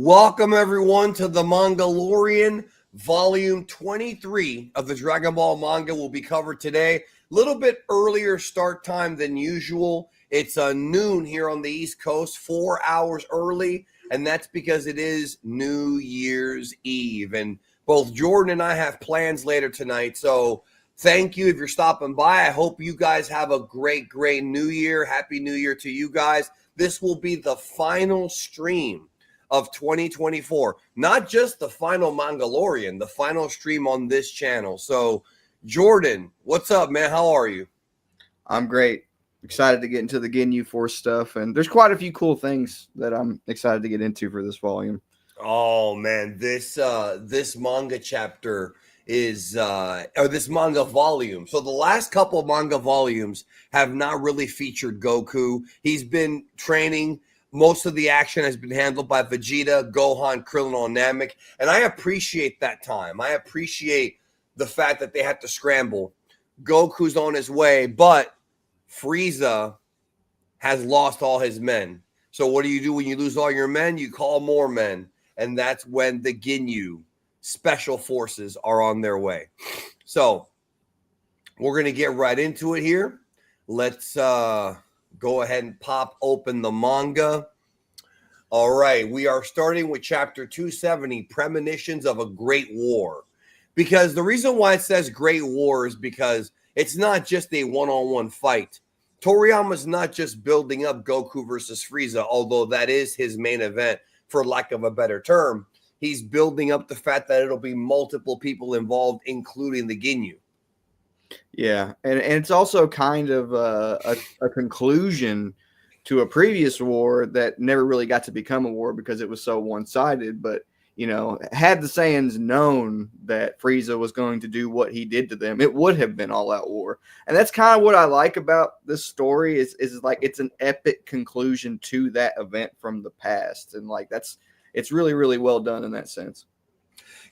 Welcome, everyone, to the Mangalorian Volume 23 of the Dragon Ball manga will be covered today. A little bit earlier start time than usual. It's noon here on the East Coast, 4 hours early, and that's because it is New Year's Eve. And both Jordan and I have plans later tonight, so thank you if you're stopping by. I hope you guys have a great New Year. Happy New Year to you guys. This will be the final stream of 2024, not just the final Mangalorian, the final stream on this channel. So, Jordan, what's up, man? How are you? I'm great. Excited to get into the Ginyu Force stuff, and there's quite a few cool things that I'm excited to get into for this volume. Oh man, this manga chapter is or this manga volume. So the last couple of manga volumes have not really featured Goku. He's been training. Most of the action has been handled by Vegeta, Gohan, Krillin on Namek, and I appreciate that time. I appreciate the fact that they had to scramble. Goku's on his way, but Frieza has lost all his men. So what do you do when you lose all your men? You call more men, and that's when the Ginyu special forces are on their way. So we're going to get right into it here. Let's go ahead and pop open the manga. All right, we are starting with chapter 270, Premonitions of a Great War. Because the reason why it says Great War is because it's not just a one-on-one fight. Toriyama's not just building up Goku versus Frieza, although that is his main event, for lack of a better term. He's building up the fact that it'll be multiple people involved, including the Ginyu. Yeah, and it's also kind of a conclusion to a previous war that never really got to become a war because it was so one-sided. But, you know, had the Saiyans known that Frieza was going to do what he did to them, it would have been all-out war. And that's kind of what I like about this story is like it's an epic conclusion to that event from the past. And, like, it's really, really well done in that sense.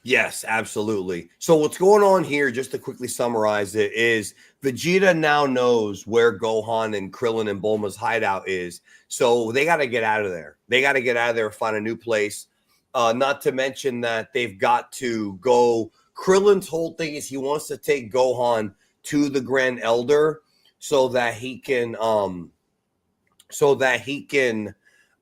Yes, absolutely. So what's going on here, just to quickly summarize it, is Vegeta now knows where Gohan and Krillin and Bulma's hideout is. So they got to get out of there. They got to get out of there and find a new place. Not to mention that they've got to go. Krillin's whole thing is he wants to take Gohan to the Grand Elder so that he can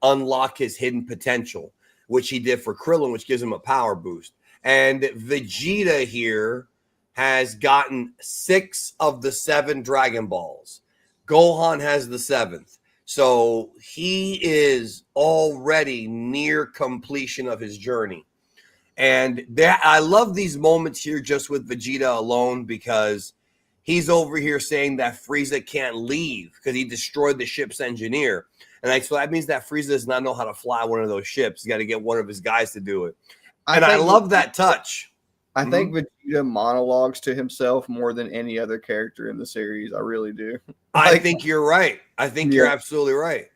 unlock his hidden potential, which he did for Krillin, which gives him a power boost. And Vegeta here has gotten 6 of the 7 Dragon Balls. Gohan has the 7th. So he is already near completion of his journey. And I love these moments here just with Vegeta alone because he's over here saying that Frieza can't leave because he destroyed the ship's engineer. And so that means that Frieza does not know how to fly one of those ships. He's got to get one of his guys to do it. I love that touch. I think Vegeta monologues to himself more than any other character in the series. I really do. I think you're right. I think you're absolutely right.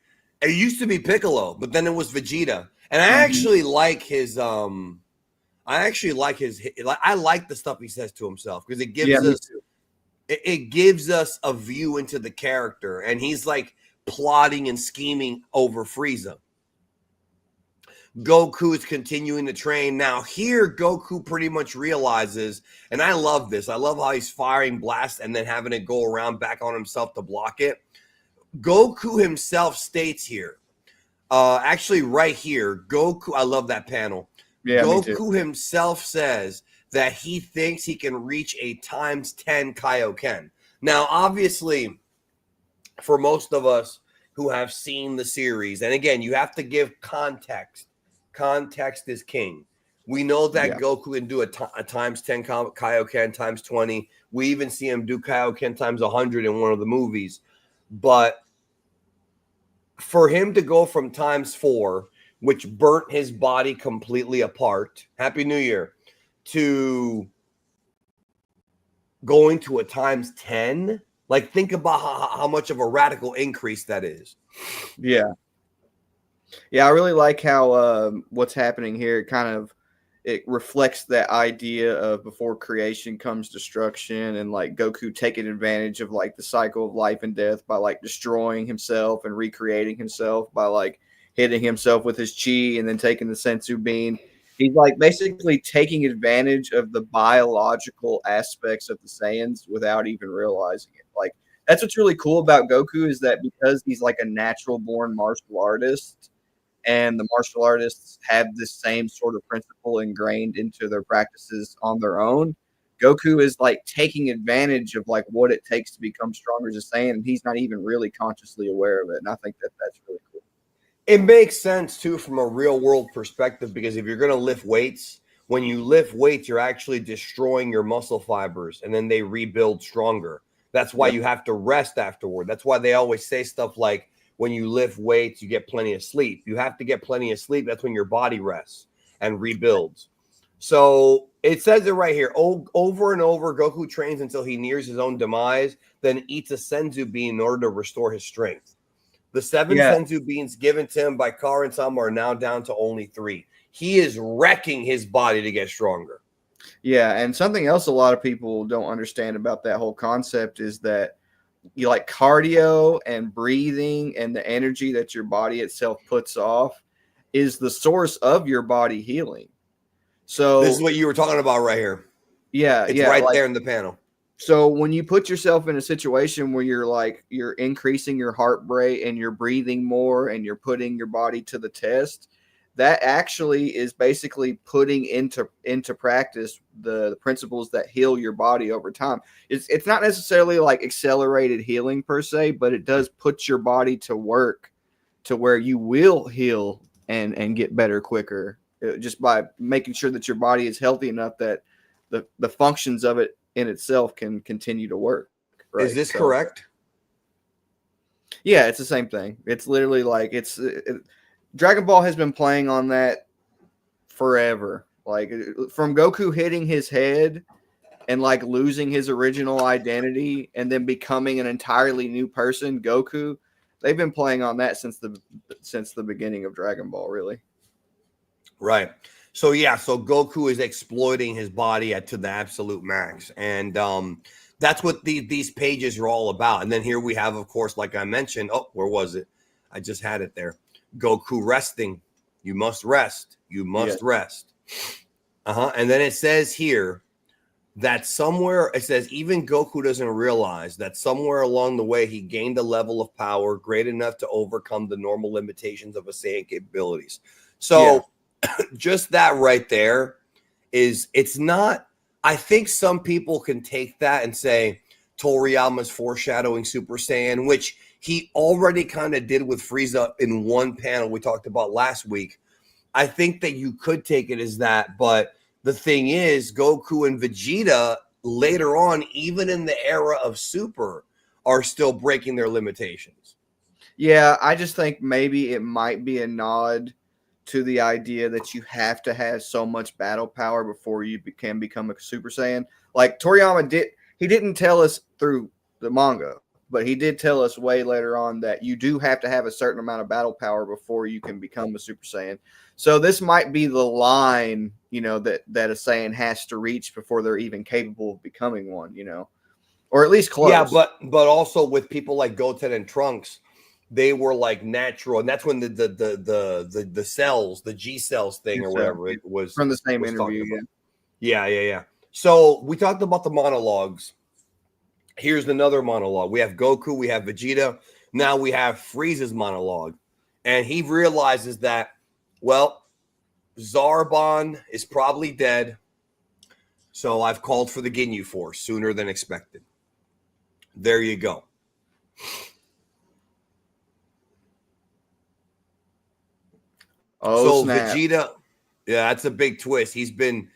It used to be Piccolo, but then it was Vegeta. And I actually like his I like the stuff he says to himself because it gives us a view into the character, and he's like plotting and scheming over Frieza. Goku is continuing to train. Now here, Goku pretty much realizes, and I love this. I love how he's firing blasts and then having it go around back on himself to block it. Goku himself states here, actually right here, Goku, I love that panel. Yeah, Goku himself says that he thinks he can reach a ×10 Kaioken. Now, obviously, for most of us who have seen the series, and again, you have to give context. Context is king. We know that Goku can do a ×10 Kaioken, ×20. We even see him do Kaioken ×100 in one of the movies. But for him to go from ×4, which burnt his body completely apart, Happy New Year, to going to a ×10, like think about how much of a radical increase that is. Yeah. Yeah, I really like how what's happening here it reflects that idea of before creation comes destruction, and like Goku taking advantage of like the cycle of life and death by like destroying himself and recreating himself by like hitting himself with his chi and then taking the sensu bean. He's like basically taking advantage of the biological aspects of the Saiyans without even realizing it. Like that's what's really cool about Goku is that because he's like a natural born martial artist and the martial artists have this same sort of principle ingrained into their practices on their own. Goku is like taking advantage of like what it takes to become stronger as a Saiyan, and he's not even really consciously aware of it. And I think that that's really cool. It makes sense too from a real world perspective because if you're going to lift weights, when you lift weights, you're actually destroying your muscle fibers and then they rebuild stronger. That's why Yep. you have to rest afterward. That's why they always say stuff like when you lift weights, you get plenty of sleep. You have to get plenty of sleep. That's when your body rests and rebuilds. So it says it right here. Over and over, Goku trains until he nears his own demise, then eats a senzu bean in order to restore his strength. The 7 Yeah. senzu beans given to him by Karin-sama are now down to only 3. He is wrecking his body to get stronger. Yeah, and something else a lot of people don't understand about that whole concept is that you like cardio and breathing and the energy that your body itself puts off is the source of your body healing. So This is what you were talking about right here. yeah, It's yeah, right like, there in the panel. so when you put yourself in a situation where you're increasing your heart rate and you're breathing more and you're putting your body to the test, that actually is basically putting into practice the principles that heal your body over time. It's not necessarily like accelerated healing per se, but it does put your body to work to where you will heal and get better quicker just by making sure that your body is healthy enough that the functions of it in itself can continue to work. Right? Is this correct? Yeah, it's the same thing. It's literally like Dragon Ball has been playing on that forever. Like from Goku hitting his head and like losing his original identity and then becoming an entirely new person, Goku. They've been playing on that since the beginning of Dragon Ball, really. Right. So yeah, so Goku is exploiting his body to the absolute max, and that's what these pages are all about. And then here we have, of course, like I mentioned. Oh, where was it? I just had it there. Goku resting. You must rest. You must rest. And then it says here that somewhere it says even Goku doesn't realize that somewhere along the way he gained a level of power great enough to overcome the normal limitations of a Saiyan capabilities. So just that right there it's not. I think some people can take that and say Toriyama's foreshadowing Super Saiyan, which he already kind of did with Frieza in one panel we talked about last week. I think that you could take it as that, but the thing is, Goku and Vegeta later on, even in the era of Super, are still breaking their limitations. Yeah, I just think maybe it might be a nod to the idea that you have to have so much battle power before you can become a Super Saiyan. Like Toriyama didn't tell us through the manga, but he did tell us way later on that you do have to have a certain amount of battle power before you can become a Super Saiyan. So this might be the line, that a Saiyan has to reach before they're even capable of becoming one, or at least close. Yeah, but also with people like Goten and Trunks, they were like natural, and that's when the cells, the G cells thing or whatever it was from the same interview. Yeah. So we talked about the monologues. Here's another monologue. We have Goku, we have Vegeta. Now we have Frieza's monologue, and he realizes that, well, Zarbon is probably dead, so I've called for the Ginyu Force sooner than expected. There you go. Oh, so snap. Vegeta, yeah, that's a big twist. He's been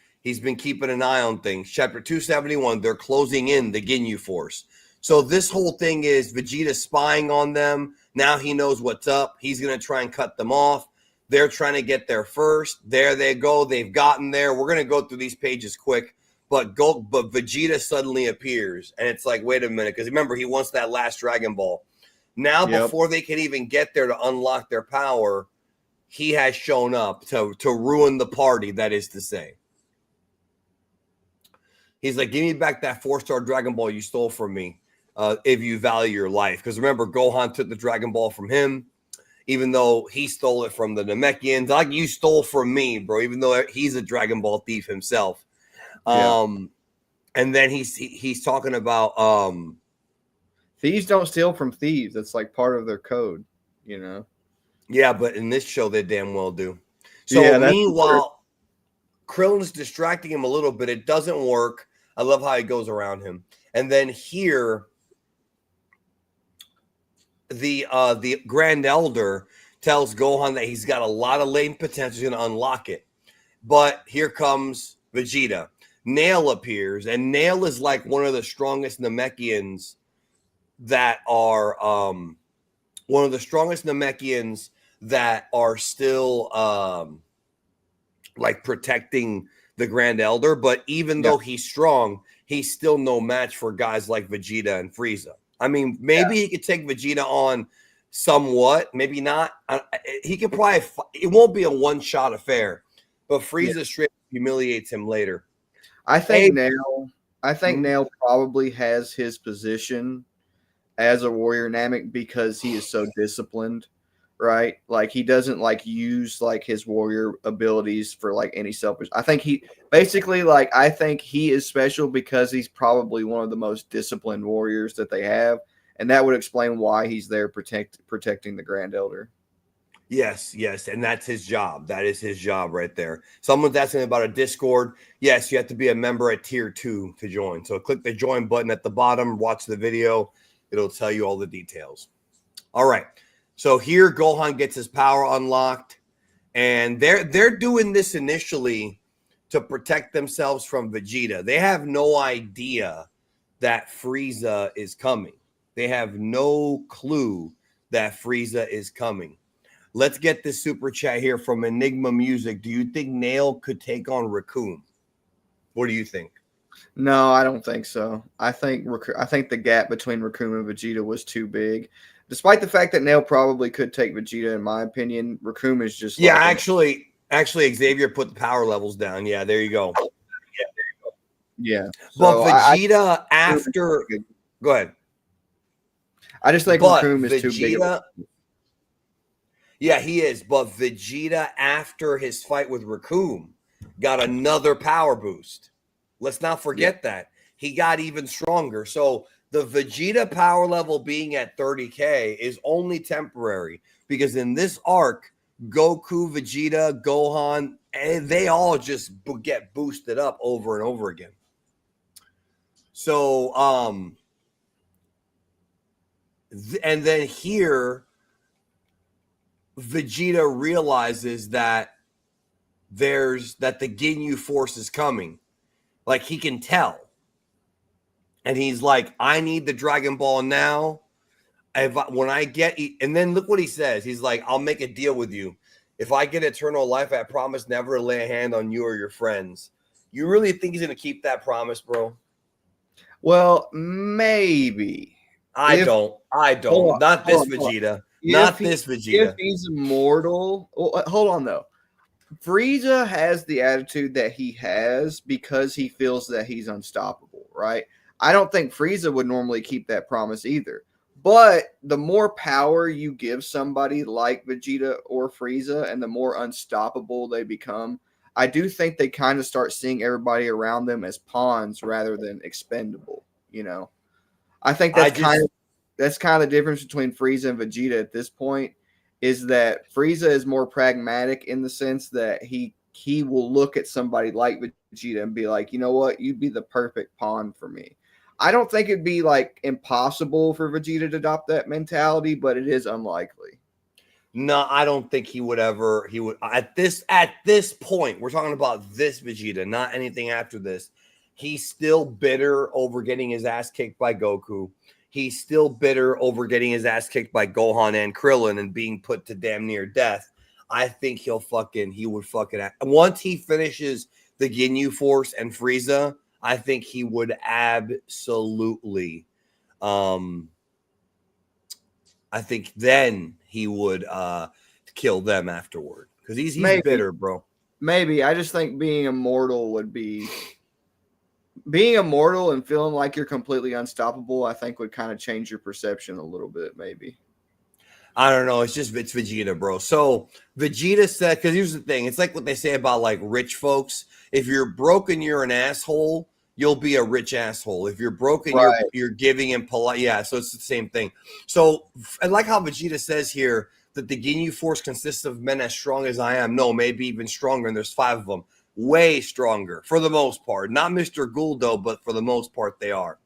keeping an eye on things. Chapter 271, they're closing in the Ginyu Force. So this whole thing is Vegeta spying on them. Now he knows what's up. He's going to try and cut them off. They're trying to get there first. There they go. They've gotten there. We're going to go through these pages quick. But Vegeta suddenly appears. And it's like, wait a minute. Because remember, he wants that last Dragon Ball. Now, before they can even get there to unlock their power, he has shown up to ruin the party, that is to say. He's like, give me back that 4-star Dragon Ball you stole from me if you value your life. Because remember, Gohan took the Dragon Ball from him. even though he stole it from the Namekians. Like, you stole from me, bro, even though he's a Dragon Ball thief himself. Yeah. And then he's talking about thieves don't steal from thieves. That's like part of their code, you know. Yeah, but in this show they damn well do. So Yeah, meanwhile, Krillin's distracting him a little bit. It doesn't work. I love how he goes around him. And then here, the Grand Elder tells Gohan that he's got a lot of latent potential, he's going to unlock it. But here comes Vegeta. Nail appears, and Nail is like one of the strongest Namekians that are still like protecting the Grand Elder. But even though he's strong, he's still no match for guys like Vegeta and Frieza. I mean, maybe he could take Vegeta on somewhat, maybe not. He could probably, it won't be a one-shot affair, but Frieza straight humiliates him later. I think Nail probably has his position as a warrior Namek because he is so disciplined, right? Like, he doesn't like use like his warrior abilities for like any selfish. I think he is special because he's probably one of the most disciplined warriors that they have, and that would explain why he's there protecting the Grand Elder. Yes, and that's his job. That is his job right there. Someone's asking about a Discord. Yes, you have to be a member at tier 2 to join. So click the join button at the bottom, watch the video. It'll tell you all the details. All right. So here Gohan gets his power unlocked, and they're doing this initially to protect themselves from Vegeta. They have no idea that Frieza is coming. They have no clue that Frieza is coming. Let's get this super chat here from Enigma Music. Do you think Nail could take on Recoome? What do you think? No, I don't think so. I think the gap between Recoome and Vegeta was too big. Despite the fact that Nail probably could take Vegeta, in my opinion, Recoome is just actually Xavier put the power levels down. Yeah, there you go. Yeah. But Vegeta go ahead. I just think Recoome is too big. Yeah, he is. But Vegeta, after his fight with Recoome, got another power boost. Let's not forget that. He got even stronger. So the Vegeta power level being at 30K is only temporary, because in this arc, Goku, Vegeta, Gohan, they all just get boosted up over and over again. So, and then here, Vegeta realizes that the Ginyu Force is coming. Like, he can tell. And he's like, I need the Dragon Ball now. And then look what he says. He's like, I'll make a deal with you. If I get eternal life, I promise never to lay a hand on you or your friends. You really think he's going to keep that promise, bro? Well, maybe. I don't. Not this Vegeta. If he's immortal. Well, hold on, though. Frieza has the attitude that he has because he feels that he's unstoppable, right? I don't think Frieza would normally keep that promise either. But the more power you give somebody like Vegeta or Frieza and the more unstoppable they become, I do think they kind of start seeing everybody around them as pawns rather than expendable, you know? I think that's kind of the difference between Frieza and Vegeta at this point, is that Frieza is more pragmatic in the sense that he will look at somebody like Vegeta and be like, you know what, you'd be the perfect pawn for me. I don't think it'd be like impossible for Vegeta to adopt that mentality, but it is unlikely. No, I don't think he would at this point. We're talking about this Vegeta, not anything after this. He's still bitter over getting his ass kicked by Goku. He's still bitter over getting his ass kicked by Gohan and Krillin and being put to damn near death. I think he would once he finishes the Ginyu Force and Frieza, I think he would absolutely I think then he would kill them afterward, because he's bitter, bro. Maybe. I just think being immortal and feeling like you're completely unstoppable, I think would kind of change your perception a little bit, maybe. I don't know. It's Vegeta, bro. So Vegeta said, because here's the thing. It's like what they say about like rich folks. If you're broken, you're an asshole. You'll be a rich asshole. If you're broken, Right. you're giving and polite. Yeah. So it's the same thing. So I like how Vegeta says here that the Ginyu Force consists of men as strong as I am. No, maybe even stronger. And there's 5 of them. Way stronger for the most part. Not Mr. Guldo, but for the most part, they are.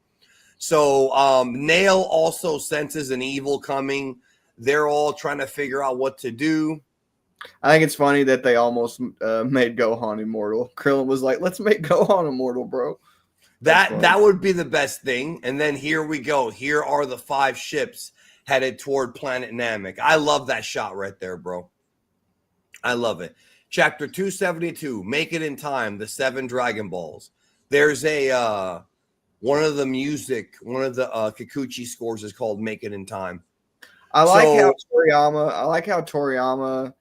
So Nail also senses an evil coming. They're all trying to figure out what to do. I think it's funny that they almost made Gohan immortal. Krillin was like, "Let's make Gohan immortal, bro." That would be the best thing. And then here we go. Here are the 5 ships headed toward planet Namek. I love that shot right there, bro. I love it. Chapter 272, Make It in Time, the 7 Dragon Balls. There's a one of the Kikuchi scores is called Make It in Time. I like how Toriyama,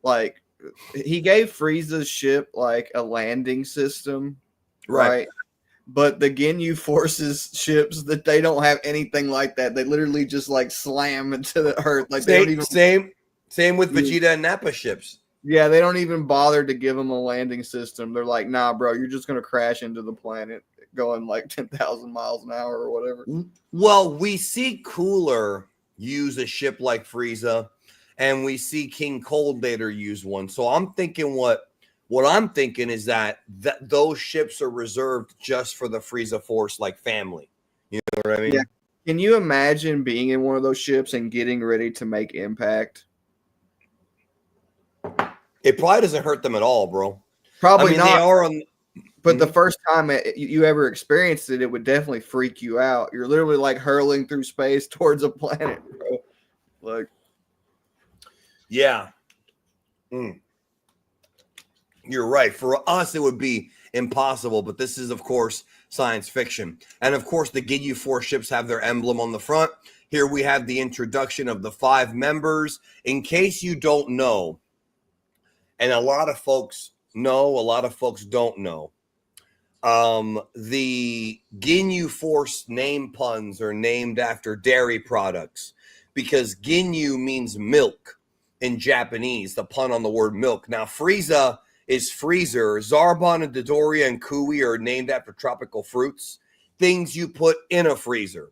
like, he gave Frieza's ship like a landing system, right? But the Ginyu Force's ships, that they don't have anything like that. They literally just like slam into the earth. Like they don't even same with Vegeta and Nappa ships. Yeah, they don't even bother to give them a landing system. They're like, "Nah, bro, you're just gonna crash into the planet going like 10,000 miles an hour or whatever." Well, we see Cooler use a ship like Frieza, and we see King Cold later use one. So I'm thinking what I'm thinking is that those ships are reserved just for the Frieza Force, like family. You know what I mean? Yeah. Can you imagine being in one of those ships and getting ready to make impact? It probably doesn't hurt them at all, bro. Probably not. They are on. But the first time you ever experienced it, it would definitely freak you out. You're literally like hurling through space towards a planet, bro. Like, yeah. You're right. For us, it would be impossible, but this is, of course, science fiction. And, of course, the Ginyu Force ships have their emblem on the front. Here we have the introduction of the 5 members. In case you don't know, and a lot of folks know, a lot of folks don't know, the Ginyu Force name puns are named after dairy products because Ginyu means milk in Japanese, the pun on the word milk. Now, Frieza is freezer. Zarbon and Dodoria and Kui are named after tropical fruits, things you put in a freezer.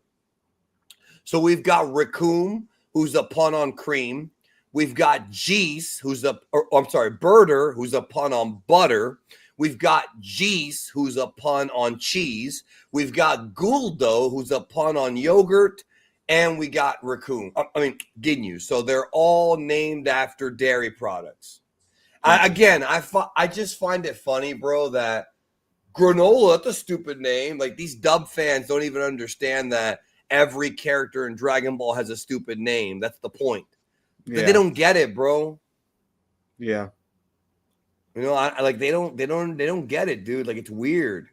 So we've got Recoome, who's a pun on cream. We've got Jeice, Birder, who's a pun on butter. We've got Jeice, who's a pun on cheese. We've got Guldo, who's a pun on yogurt. And we got Ginyu. So they're all named after dairy products. I just find it funny, bro, that granola, that's a stupid name. Like, these dub fans don't even understand that every character in Dragon Ball has a stupid name. That's the point. Yeah. They don't get it, bro. Yeah. You know, they don't get it, dude. Like, it's weird.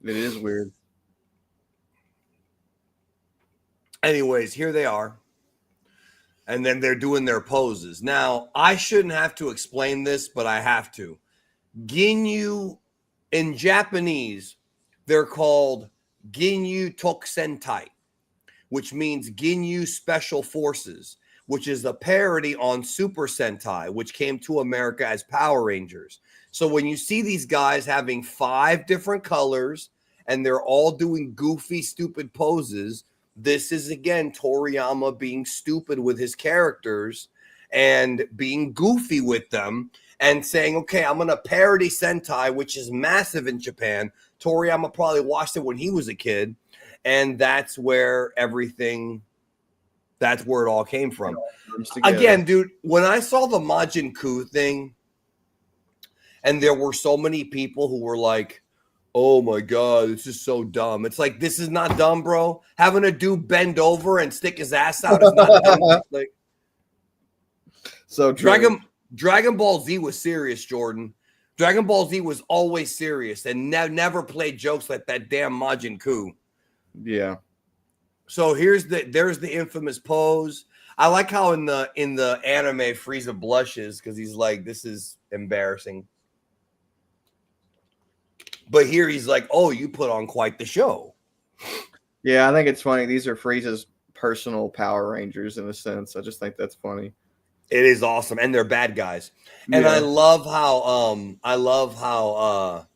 It is weird. Anyways, here they are. And then they're doing their poses. Now, I shouldn't have to explain this, but I have to. Ginyu, in Japanese, they're called Ginyu Tokusentai, which means Ginyu Special Forces, which is a parody on Super Sentai, which came to America as Power Rangers. So when you see these guys having 5 different colors and they're all doing goofy, stupid poses, this is, again, Toriyama being stupid with his characters and being goofy with them and saying, okay, I'm going to parody Sentai, which is massive in Japan. Toriyama probably watched it when he was a kid, and that's where it all came from. Again, dude, when I saw the Majin Buu thing, and there were so many people who were like, oh my God, this is so dumb. It's like, this is not dumb, bro. Having a dude bend over and stick his ass out is not dumb. Like, so Dragon Ball Z was serious, Jordan. Dragon Ball Z was always serious and never played jokes like that damn Majin Buu. Yeah. So there's the infamous pose. I like how in the anime Frieza blushes because he's like, this is embarrassing. But here he's like, oh, you put on quite the show. Yeah, I think it's funny. These are Frieza's personal Power Rangers in a sense. I just think that's funny. It is awesome, and they're bad guys. And Yeah. I love how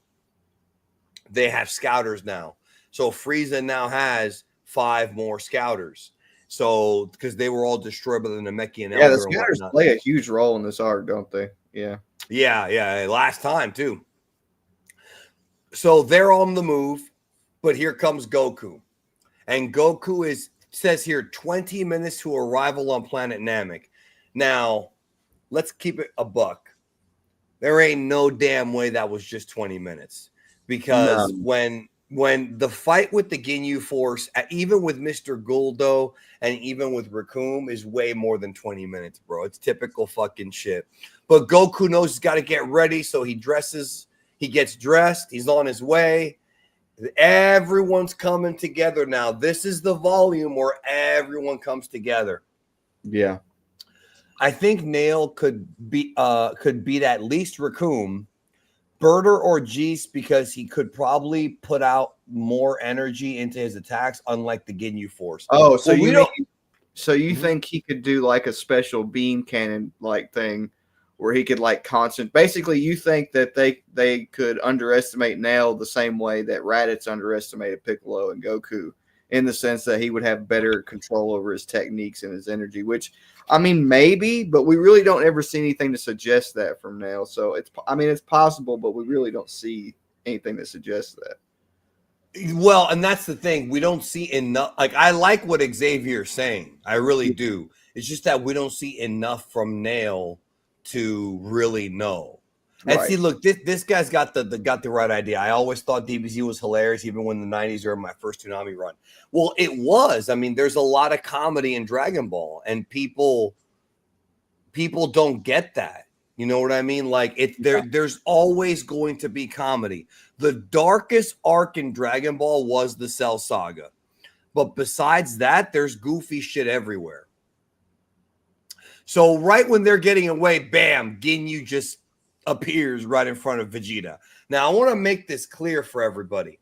they have scouters now. So Frieza now has 5 more scouters. So because they were all destroyed by the Namekian Yeah, the Elder and scouters whatnot. play a huge role in this arc, don't they? Yeah. Yeah, last time too. So they're on the move, but here comes Goku. And Goku says here 20 minutes to arrival on planet Namek. Now, let's keep it a buck. There ain't no damn way that was just 20 minutes. Because No. when the fight with the Ginyu Force, even with Mr. Guldo and even with Recoome, is way more than 20 minutes, bro. It's typical fucking shit. But Goku knows he's got to get ready, so he gets dressed, he's on his way. Everyone's coming together now. This is the volume where everyone comes together. Yeah. I think Nail could beat at least Recoome, Birder or Jeice, because he could probably put out more energy into his attacks, unlike the Ginyu Force. Oh, so Well, you think he could do like a special beam cannon like thing where he could like constant basically you think that they could underestimate Nail the same way that Raditz underestimated Piccolo and Goku, in the sense that he would have better control over his techniques and his energy, which I mean maybe, but we really don't ever see anything to suggest that from Nail. So it's possible, but we really don't see anything that suggests that. Well, and that's the thing. We don't see enough. Like, I like what Xavier's saying. I really do. It's just that we don't see enough from Nail to really know. And see, look, this guy's got the right idea. I always thought DBZ was hilarious, even when the 90s were my first Toonami run. Well, it was. I mean, there's a lot of comedy in Dragon Ball, and people don't get that. You know what I mean? Like there's always going to be comedy. The darkest arc in Dragon Ball was the Cell Saga. But besides that, there's goofy shit everywhere. So right when they're getting away, bam, Ginyu just appears right in front of Vegeta. Now, I want to make this clear for everybody.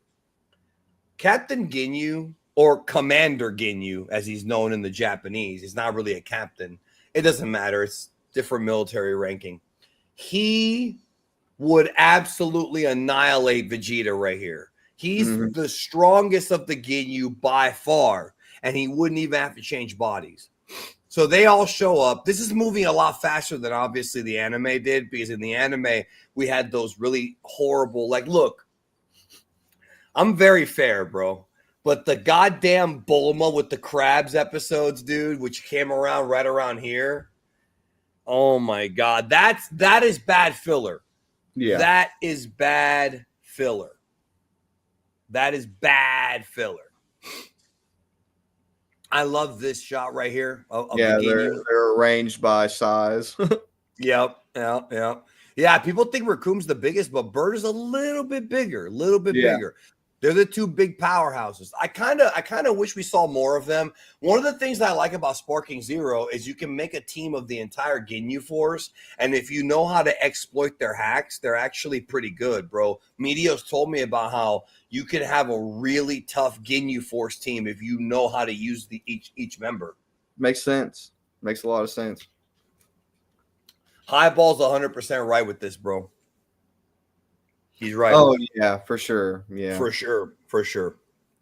Captain Ginyu, or Commander Ginyu, as he's known in the Japanese, he's not really a captain. It doesn't matter. It's different military ranking. He would absolutely annihilate Vegeta right here. He's the strongest of the Ginyu by far, and he wouldn't even have to change bodies. So they all show up. This is moving a lot faster than obviously the anime did, because in the anime, we had those really horrible, like, look, I'm very fair, bro. But the goddamn Bulma with the crabs episodes, dude, which came around right around here. Oh my God. That is bad filler. Yeah. That is bad filler. That is bad filler. I love this shot right here. They're arranged by size. Yep. Yeah, people think Recoom's the biggest, but Bird is a little bit bigger, bigger. They're the two big powerhouses. I kind of wish we saw more of them. One of the things that I like about Sparking Zero is you can make a team of the entire Ginyu Force, and if you know how to exploit their hacks, they're actually pretty good, bro. Medios told me about how you can have a really tough Ginyu Force team if you know how to use each member. Makes sense. Makes a lot of sense. Highball's 100% right with this, bro. He's right. Oh yeah, for sure. Yeah, for sure.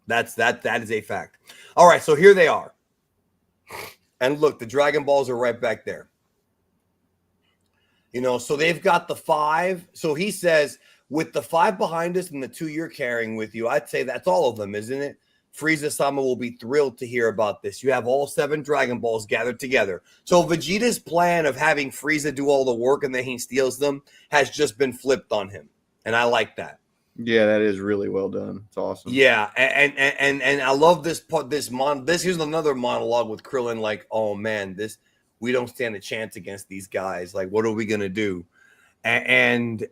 That is a fact. All right, so here they are, and look, the Dragon Balls are right back there. You know, so they've got the 5. So he says, with the 5 behind us and the 2 you're carrying with you, I'd say that's all of them, isn't it? Frieza-sama will be thrilled to hear about this. You have all 7 Dragon Balls gathered together. So Vegeta's plan of having Frieza do all the work and then he steals them has just been flipped on him. And I like that. Yeah, that is really well done. It's awesome. Yeah, and I love this part. This here's another monologue with Krillin. Like, oh man, we don't stand a chance against these guys. Like, what are we gonna do? And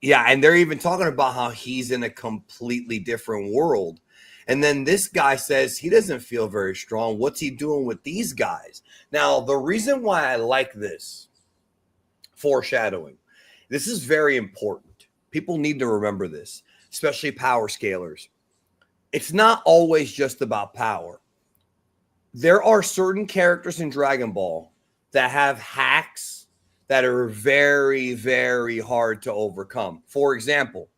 they're even talking about how he's in a completely different world. And then this guy says he doesn't feel very strong. What's he doing with these guys? Now, the reason why I like this foreshadowing. This is very important. People need to remember this, especially power scalers. It's not always just about power. there are certain characters in Dragon Ball that have hacks that are very, very hard to overcome. For example,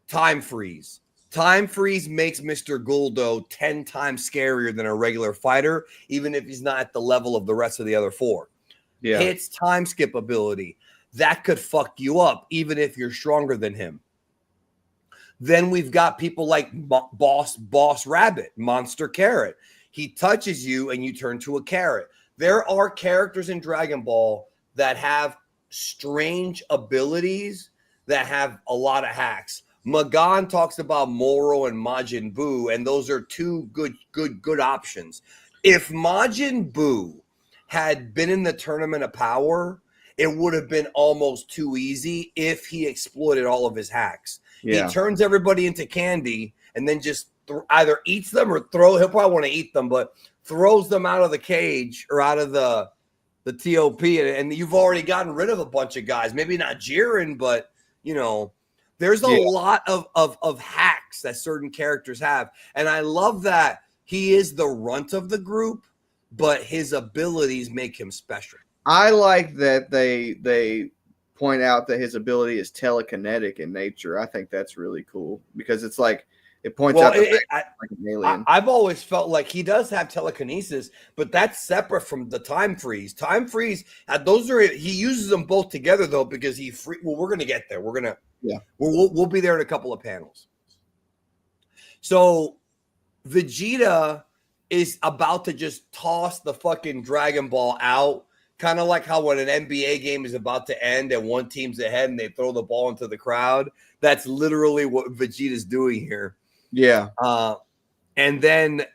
time freeze. Time freeze makes Mr. Guldo 10 times scarier than a regular fighter, even if he's not at the level of the rest of the other four. Yeah. Hit's time skip ability. That could fuck you up, even if you're stronger than him. Then we've got people like Boss Rabbit, Monster Carrot. He touches you and you turn to a carrot. There are characters in Dragon Ball that have strange abilities that have a lot of hacks. Magan talks about Moro and Majin Buu, and those are two good options. If Majin Buu had been in the Tournament of Power, it would have been almost too easy if he exploited all of his hacks. Yeah. He turns everybody into candy and then just either eats them or he'll probably want to eat them, but throws them out of the cage or out of the TOP. And you've already gotten rid of a bunch of guys. Maybe not Jiren, but, you know, there's a lot of hacks that certain characters have. And I love that he is the runt of the group, but his abilities make him special. I like that they point out that his ability is telekinetic in nature. I think that's really cool because it's like it points out like an alien. I've always felt like he does have telekinesis, but that's separate from the time freeze. Time freeze, he uses them both together though because we're gonna get there. We'll be there in a couple of panels. So Vegeta is about to just toss the fucking Dragon Ball out. Kind of like how when an NBA game is about to end and one team's ahead and they throw the ball into the crowd. That's literally what Vegeta's doing here. Yeah. And then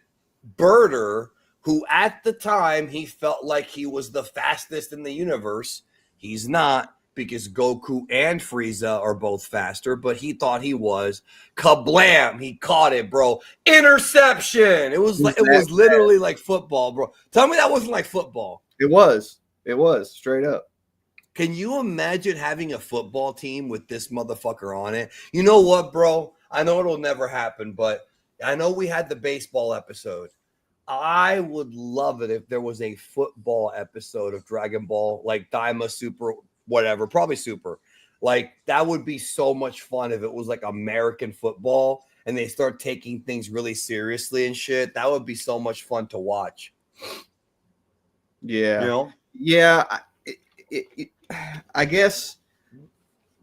Birder, who at the time he felt like he was the fastest in the universe. He's not because Goku and Frieza are both faster, but he thought he was. Kablam! He caught it, bro. Interception! It was literally like football, bro. Tell me that wasn't like football. It was straight up. Can you imagine having a football team with this motherfucker on it? You know what, bro? I know it'll never happen, but I know we had the baseball episode. I would love it if there was a football episode of Dragon Ball, like Daima Super, whatever, probably Super. Like, that would be so much fun if it was like American football and they start taking things really seriously and shit. That would be so much fun to watch. Yeah. You know? Yeah. I guess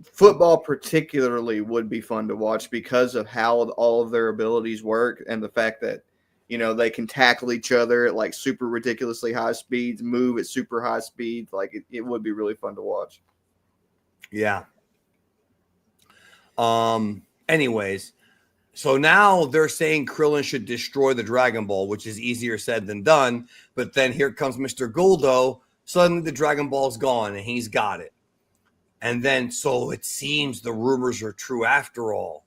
football particularly would be fun to watch because of how all of their abilities work and the fact that, you know, they can tackle each other at like super ridiculously high speeds, move at super high speeds. Like it would be really fun to watch. Yeah. Anyways, so now they're saying Krillin should destroy the Dragon Ball, which is easier said than done. But then here comes Mr. Guldo. Suddenly the Dragon Ball's gone and he's got it. And then, so it seems the rumors are true after all.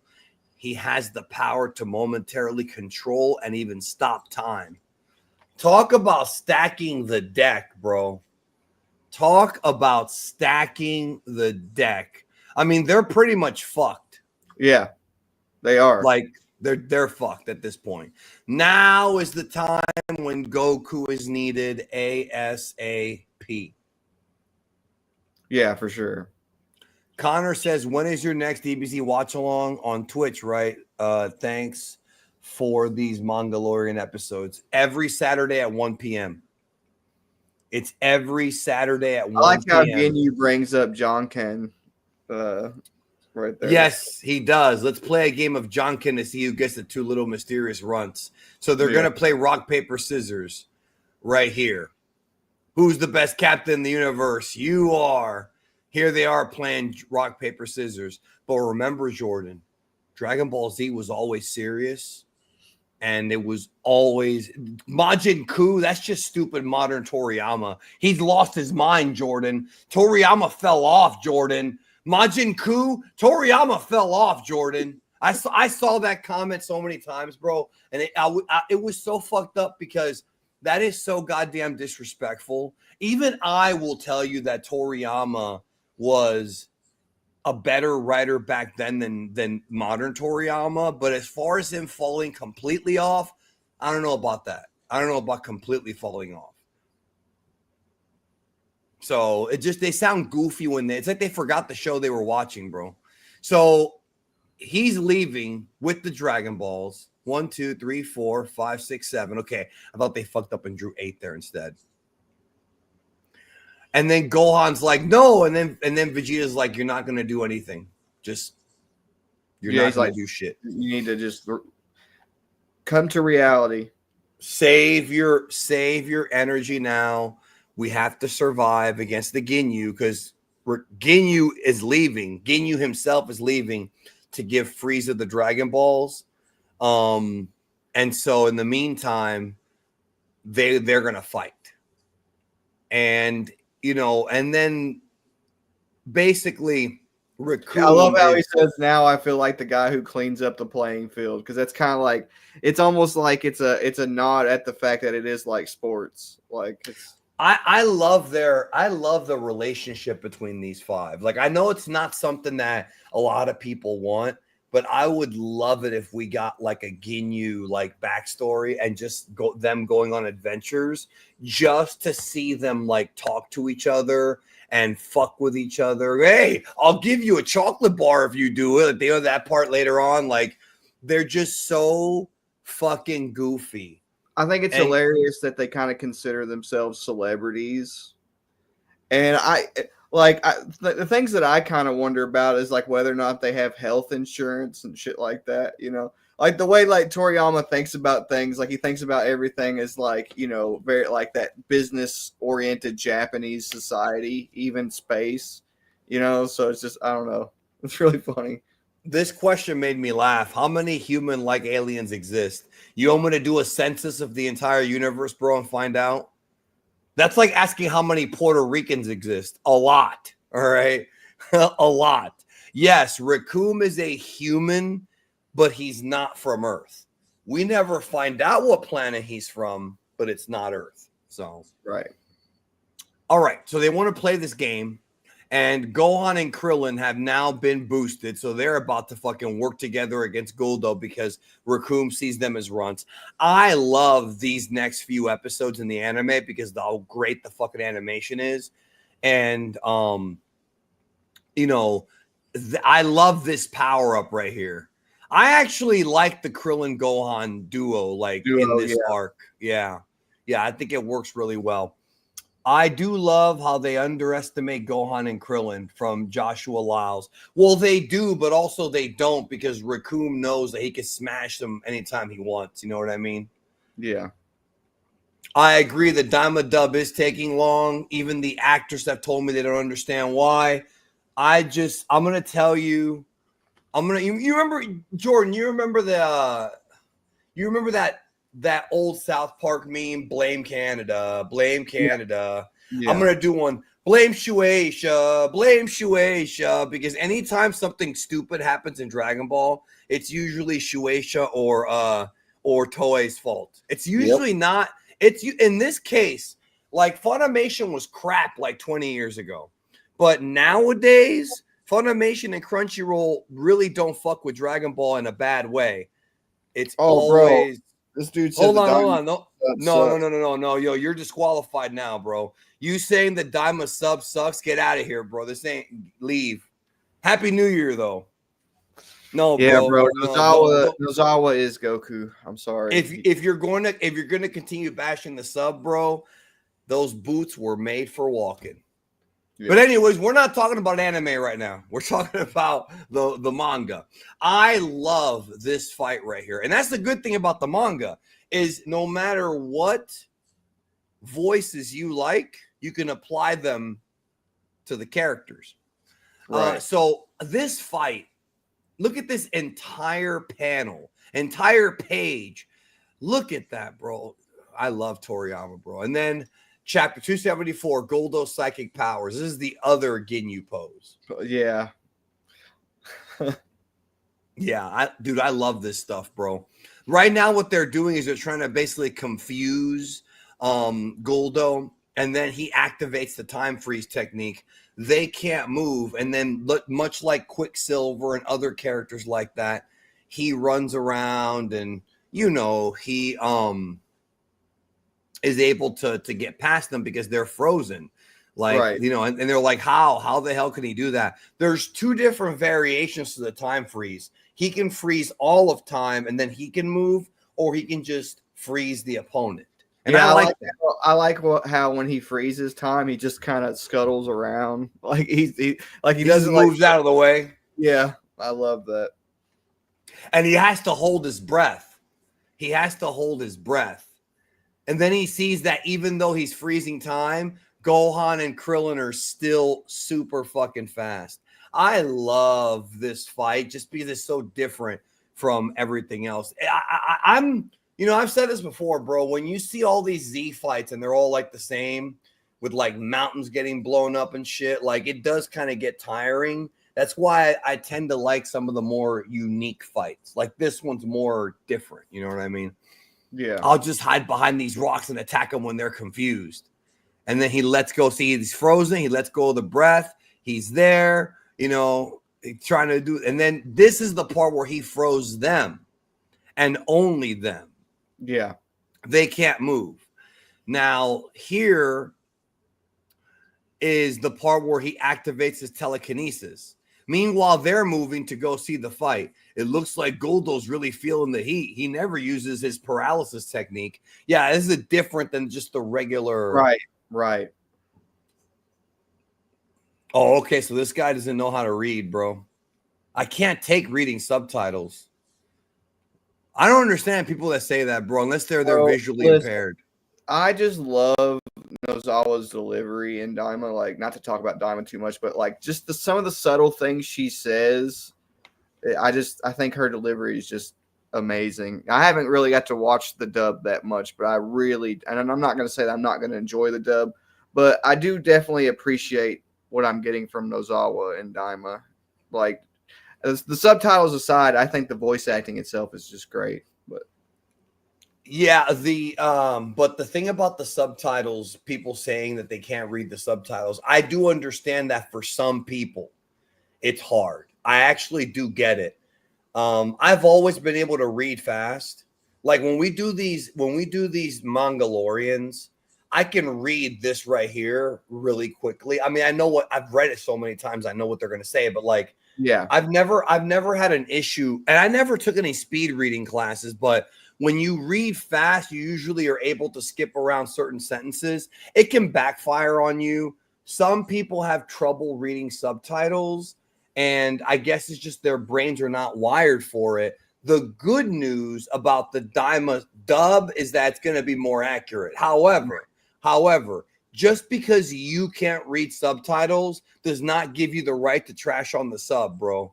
He has the power to momentarily control and even stop time. Talk about stacking the deck, bro. Talk about stacking the deck. I mean, they're pretty much fucked. Yeah, they are. Like, they're fucked at this point. Now is the time when Goku is needed ASAP. Yeah, for sure. Connor says, when is your next DBZ watch along on Twitch, right? Thanks for these Mangalorian episodes. Every Saturday at 1 p.m. It's every Saturday at 1 p.m. I like how Ginyu brings up John Ken right there. Yes, he does. Let's play a game of Jonkin to see who gets the two little mysterious runts. So they're going to play rock, paper, scissors right here. Who's the best captain in the universe? You are. Here they are playing rock, paper, scissors. But remember, Jordan, Dragon Ball Z was always serious. And it was always Majin Buu. That's just stupid modern Toriyama. He's lost his mind, Jordan. Toriyama fell off, Jordan. Majin Buu, Toriyama fell off, Jordan. I saw that comment so many times, bro. And it was so fucked up because that is so goddamn disrespectful. Even I will tell you that Toriyama was a better writer back then than modern Toriyama. But as far as him falling completely off, I don't know about that. I don't know about completely falling off. So they sound goofy when it's like they forgot the show they were watching, bro. So he's leaving with the Dragon Balls. 1, 2, 3, 4, 5, 6, 7. Okay, I thought they fucked up and drew 8 there instead. And then Gohan's like, no, and then Vegeta's like, you're not gonna do anything. You're not gonna do shit. You need to just come to reality. Save your energy now. We have to survive against the Ginyu because Ginyu is leaving. Ginyu himself is leaving to give Frieza the Dragon Balls. And so in the meantime, they're gonna fight. And and then basically Recoome. I love how he says, now I feel like the guy who cleans up the playing field, because that's kind of like, it's almost like it's a nod at the fact that it is like sports. Like I love the relationship between these 5. Like, I know it's not something that a lot of people want, but I would love it if we got like a Ginyu like backstory and just them going on adventures just to see them like talk to each other and fuck with each other. Hey, I'll give you a chocolate bar if you do it. They have that part later on. Like, they're just so fucking goofy. I think it's hilarious that they kind of consider themselves celebrities. And the things that I kind of wonder about is like whether or not they have health insurance and shit like that, like the way like Toriyama thinks about things, like he thinks about everything as like, very like that business oriented Japanese society, even space, so it's just, I don't know. It's really funny. This question made me laugh. How many human like aliens exist? You want me to do a census of the entire universe, bro, and find out? That's like asking how many Puerto Ricans exist. A lot. All right. A lot. Yes, Recoome is a human, but he's not from Earth. We never find out what planet he's from, but it's not Earth. So, right. All right. So they want to play this game, and Gohan and Krillin have now been boosted. So they're about to fucking work together against Guldo because Recoome sees them as runts. I love these next few episodes in the anime because of how great the fucking animation is. And, I love this power up right here. I actually like the Krillin Gohan duo, in this arc. Yeah. Yeah. I think it works really well. I do love how they underestimate Gohan and Krillin from Joshua Lyles. Well, they do, but also they don't, because Recoome knows that he can smash them anytime he wants. You know what I mean? Yeah. I agree that Daima dub is taking long. Even the actors have told me they don't understand why. I'm going to tell you, you remember, Jordan, you remember that old South Park meme, blame Canada. Yeah. I'm going to do one, blame Shueisha, because anytime something stupid happens in Dragon Ball, it's usually Shueisha or Toei's fault. It's usually not. It's in this case, like Funimation was crap like 20 years ago. But nowadays, Funimation and Crunchyroll really don't fuck with Dragon Ball in a bad way. It's always... Bro. This dude said hold on. No. Yo, you're disqualified now, bro. You saying that Daima sub sucks? Get out of here, bro. This ain't... Leave. Happy New Year, though. No, yeah, bro. Nozawa is Goku. I'm sorry. If you're going to continue bashing the sub, bro, those boots were made for walking. Yeah. But anyways, we're not talking about anime right now. We're talking about the manga. I love this fight right here. And that's the good thing about the manga is no matter what voices you like, you can apply them to the characters. Right. So this fight, look at this entire panel, entire page. Look at that, bro. I love Toriyama, bro. And then Chapter 274, Guldo Psychic Powers. This is the other Ginyu pose. Yeah. Yeah, I love this stuff, bro. Right now, what they're doing is they're trying to basically confuse Guldo, and then he activates the time freeze technique. They can't move, and then much like Quicksilver and other characters like that, he runs around and, he is able to get past them because they're frozen. Like, Right. you know, and they're like, how the hell can he do that? There's two different variations to the time freeze. He can freeze all of time and then he can move, or he can just freeze the opponent. And Yeah, I like that. I like how when he freezes time, he just kind of scuttles around, like he doesn't moves out of the way. Yeah, I love that. And he has to hold his breath. He has to hold his breath. And then he sees that even though he's freezing time, Gohan and Krillin are still super fucking fast. I love this fight just because it's so different from everything else. I'm, you know, I've said this before, bro. When you see all these Z fights and they're all like the same with like mountains getting blown up and shit, like it does kind of get tiring. That's why I tend to like some of the more unique fights. Like this one's more different. You know what I mean? Yeah. I'll just hide behind these rocks and attack them when they're confused. And then he lets go. See, he's frozen. He lets go of the breath. He's there, you know, trying to do. And then this is the part where he froze them and only them. Yeah. They can't move. Now, here is the part where he activates his telekinesis. Meanwhile, they're moving to go see the fight. It looks like Guldo's really feeling the heat. He never uses his paralysis technique. Yeah, this is different than just the regular. Right. Oh, okay. So this guy doesn't know how to read, bro. I can't take reading subtitles. I don't understand people that say that, bro, unless they're visually impaired. I just love Nozawa's delivery in Daima. Like, not to talk about Daima too much, but like just some of the subtle things she says. I think her delivery is just amazing. I haven't really got to watch the dub that much, but and I'm not going to say that I'm not going to enjoy the dub, but I do definitely appreciate what I'm getting from Nozawa and Daima. Like, as the subtitles aside, I think the voice acting itself is just great. But yeah, but the thing about the subtitles, people saying that they can't read the subtitles, I do understand that for some people it's hard. I actually do get it. I've always been able to read fast. Like when we do these Mangalorians, I can read this right here really quickly. I mean, I know what I've read it so many times. I know what they're going to say, but like, yeah, I've never had an issue, and I never took any speed reading classes, but when you read fast, you usually are able to skip around certain sentences. It can backfire on you. Some people have trouble reading subtitles, and I guess it's just their brains are not wired for it. The good news about the Daima dub is that it's going to be more accurate. However, just because you can't read subtitles does not give you the right to trash on the sub, bro.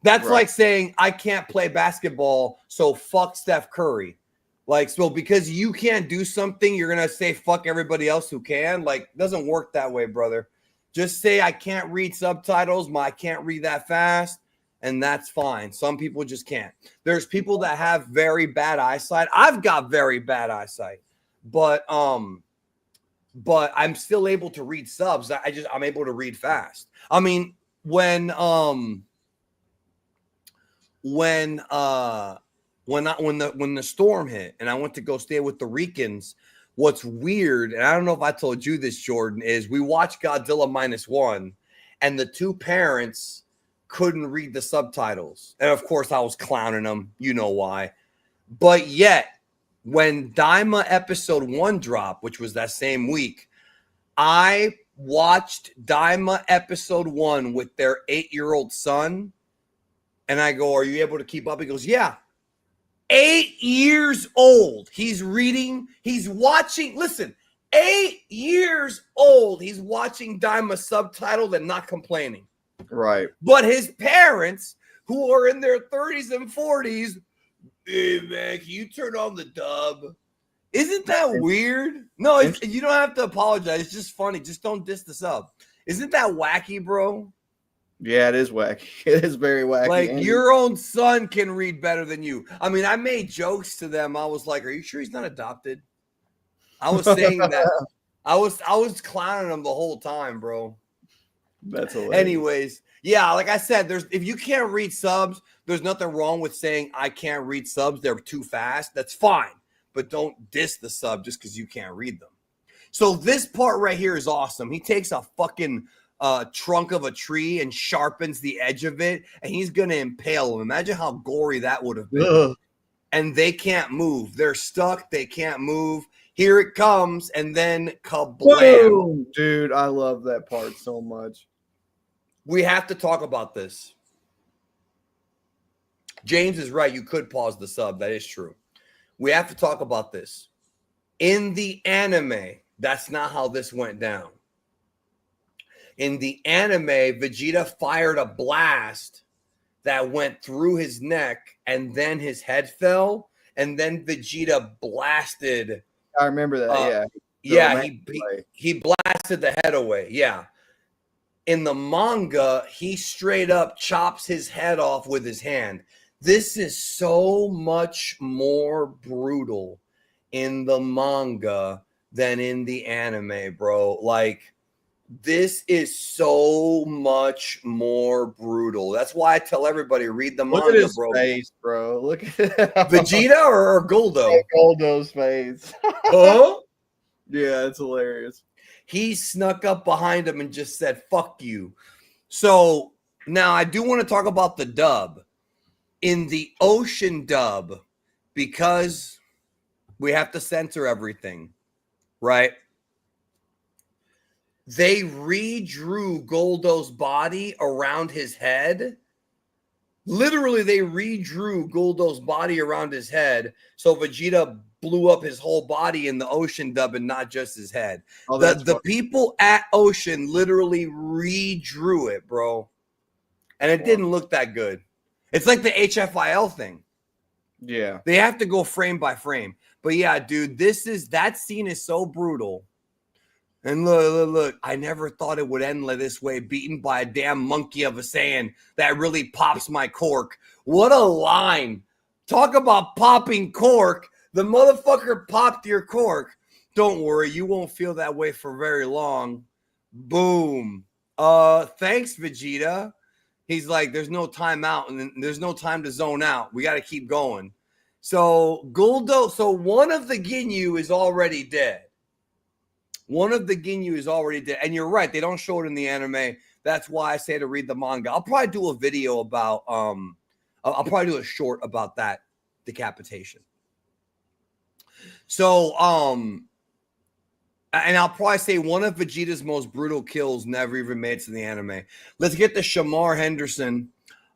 That's like saying I can't play basketball, so fuck Steph Curry. Like, so because you can't do something, you're going to say fuck everybody else who can? Like, it doesn't work that way, brother. Just say I can't read subtitles, I can't read that fast, and that's fine. Some people just can't. There's people that have very bad eyesight. I've got very bad eyesight, but I'm still able to read subs. I'm able to read fast. I mean, when the storm hit and I went to go stay with the Ricans, what's weird, and I don't know if I told you this, Jordan, is we watched Godzilla -1 and the two parents couldn't read the subtitles. And of course I was clowning them. You know why. But yet, when Daima episode 1 dropped, which was that same week, I watched Daima episode 1 with their 8-year-old son. And I go, are you able to keep up? He goes, yeah. 8 years old. He's reading. He's watching. Listen, 8 years old. He's watching Daima subtitled and not complaining. Right. But his parents, who are in their 30s and 40s, hey, man, can you turn on the dub? Isn't that weird? No, you don't have to apologize. It's just funny. Just don't diss the sub. Isn't that wacky, bro? Yeah, it is wacky. It is very wacky. Like, your own son can read better than you. I mean, I made jokes to them. I was like, are you sure he's not adopted? I was saying that. I was clowning him the whole time, bro. That's hilarious. Anyways, yeah, like I said, if you can't read subs, there's nothing wrong with saying I can't read subs. They're too fast. That's fine. but don't diss the sub just because you can't read them. So this part right here is awesome. He takes a fucking trunk of a tree and sharpens the edge of it, and he's gonna impale him. Imagine how gory that would have been. Ugh. And they can't move. They're stuck. They can't move. Here it comes, and then kablam. Boom! Dude, I love that part so much. We have to talk about this. James is right. You could pause the sub. That is true. We have to talk about this. In the anime, that's not how this went down. In the anime, Vegeta fired a blast that went through his neck, and then his head fell, and then Vegeta blasted. I remember that, yeah. He blasted the head away, yeah. In the manga, he straight up chops his head off with his hand. This is so much more brutal in the manga than in the anime, bro. Like, this is so much more brutal. That's why I tell everybody, read the manga, Look at his bro. face, bro. Look at Vegeta or Guldo? Guldo's face. Huh? Yeah, it's hilarious. He snuck up behind him and just said, fuck you. So now I do want to talk about the dub. In the Ocean dub, because we have to censor everything, right? They redrew Guldo's body around his head. Literally, they redrew Guldo's body around his head. So Vegeta blew up his whole body in the Ocean dub and not just his head. Oh, the people at Ocean literally redrew it, bro. And it didn't look that good. It's like the HFIL thing. Yeah. They have to go frame by frame. But yeah, dude, that scene is so brutal. And look, I never thought it would end like this way, beaten by a damn monkey of a Saiyan that really pops my cork. What a line. Talk about popping cork. The motherfucker popped your cork. Don't worry, you won't feel that way for very long. Boom. Thanks, Vegeta. He's like, there's no time out and there's no time to zone out. We got to keep going. So Guldo, so one of the Ginyu is already dead. One of the Ginyu is already dead. And you're right, they don't show it in the anime. That's why I say to read the manga. I'll probably do a video about, I'll probably do a short about that decapitation. So, and I'll probably say one of Vegeta's most brutal kills never even made it to the anime. Let's get to Shamar Henderson.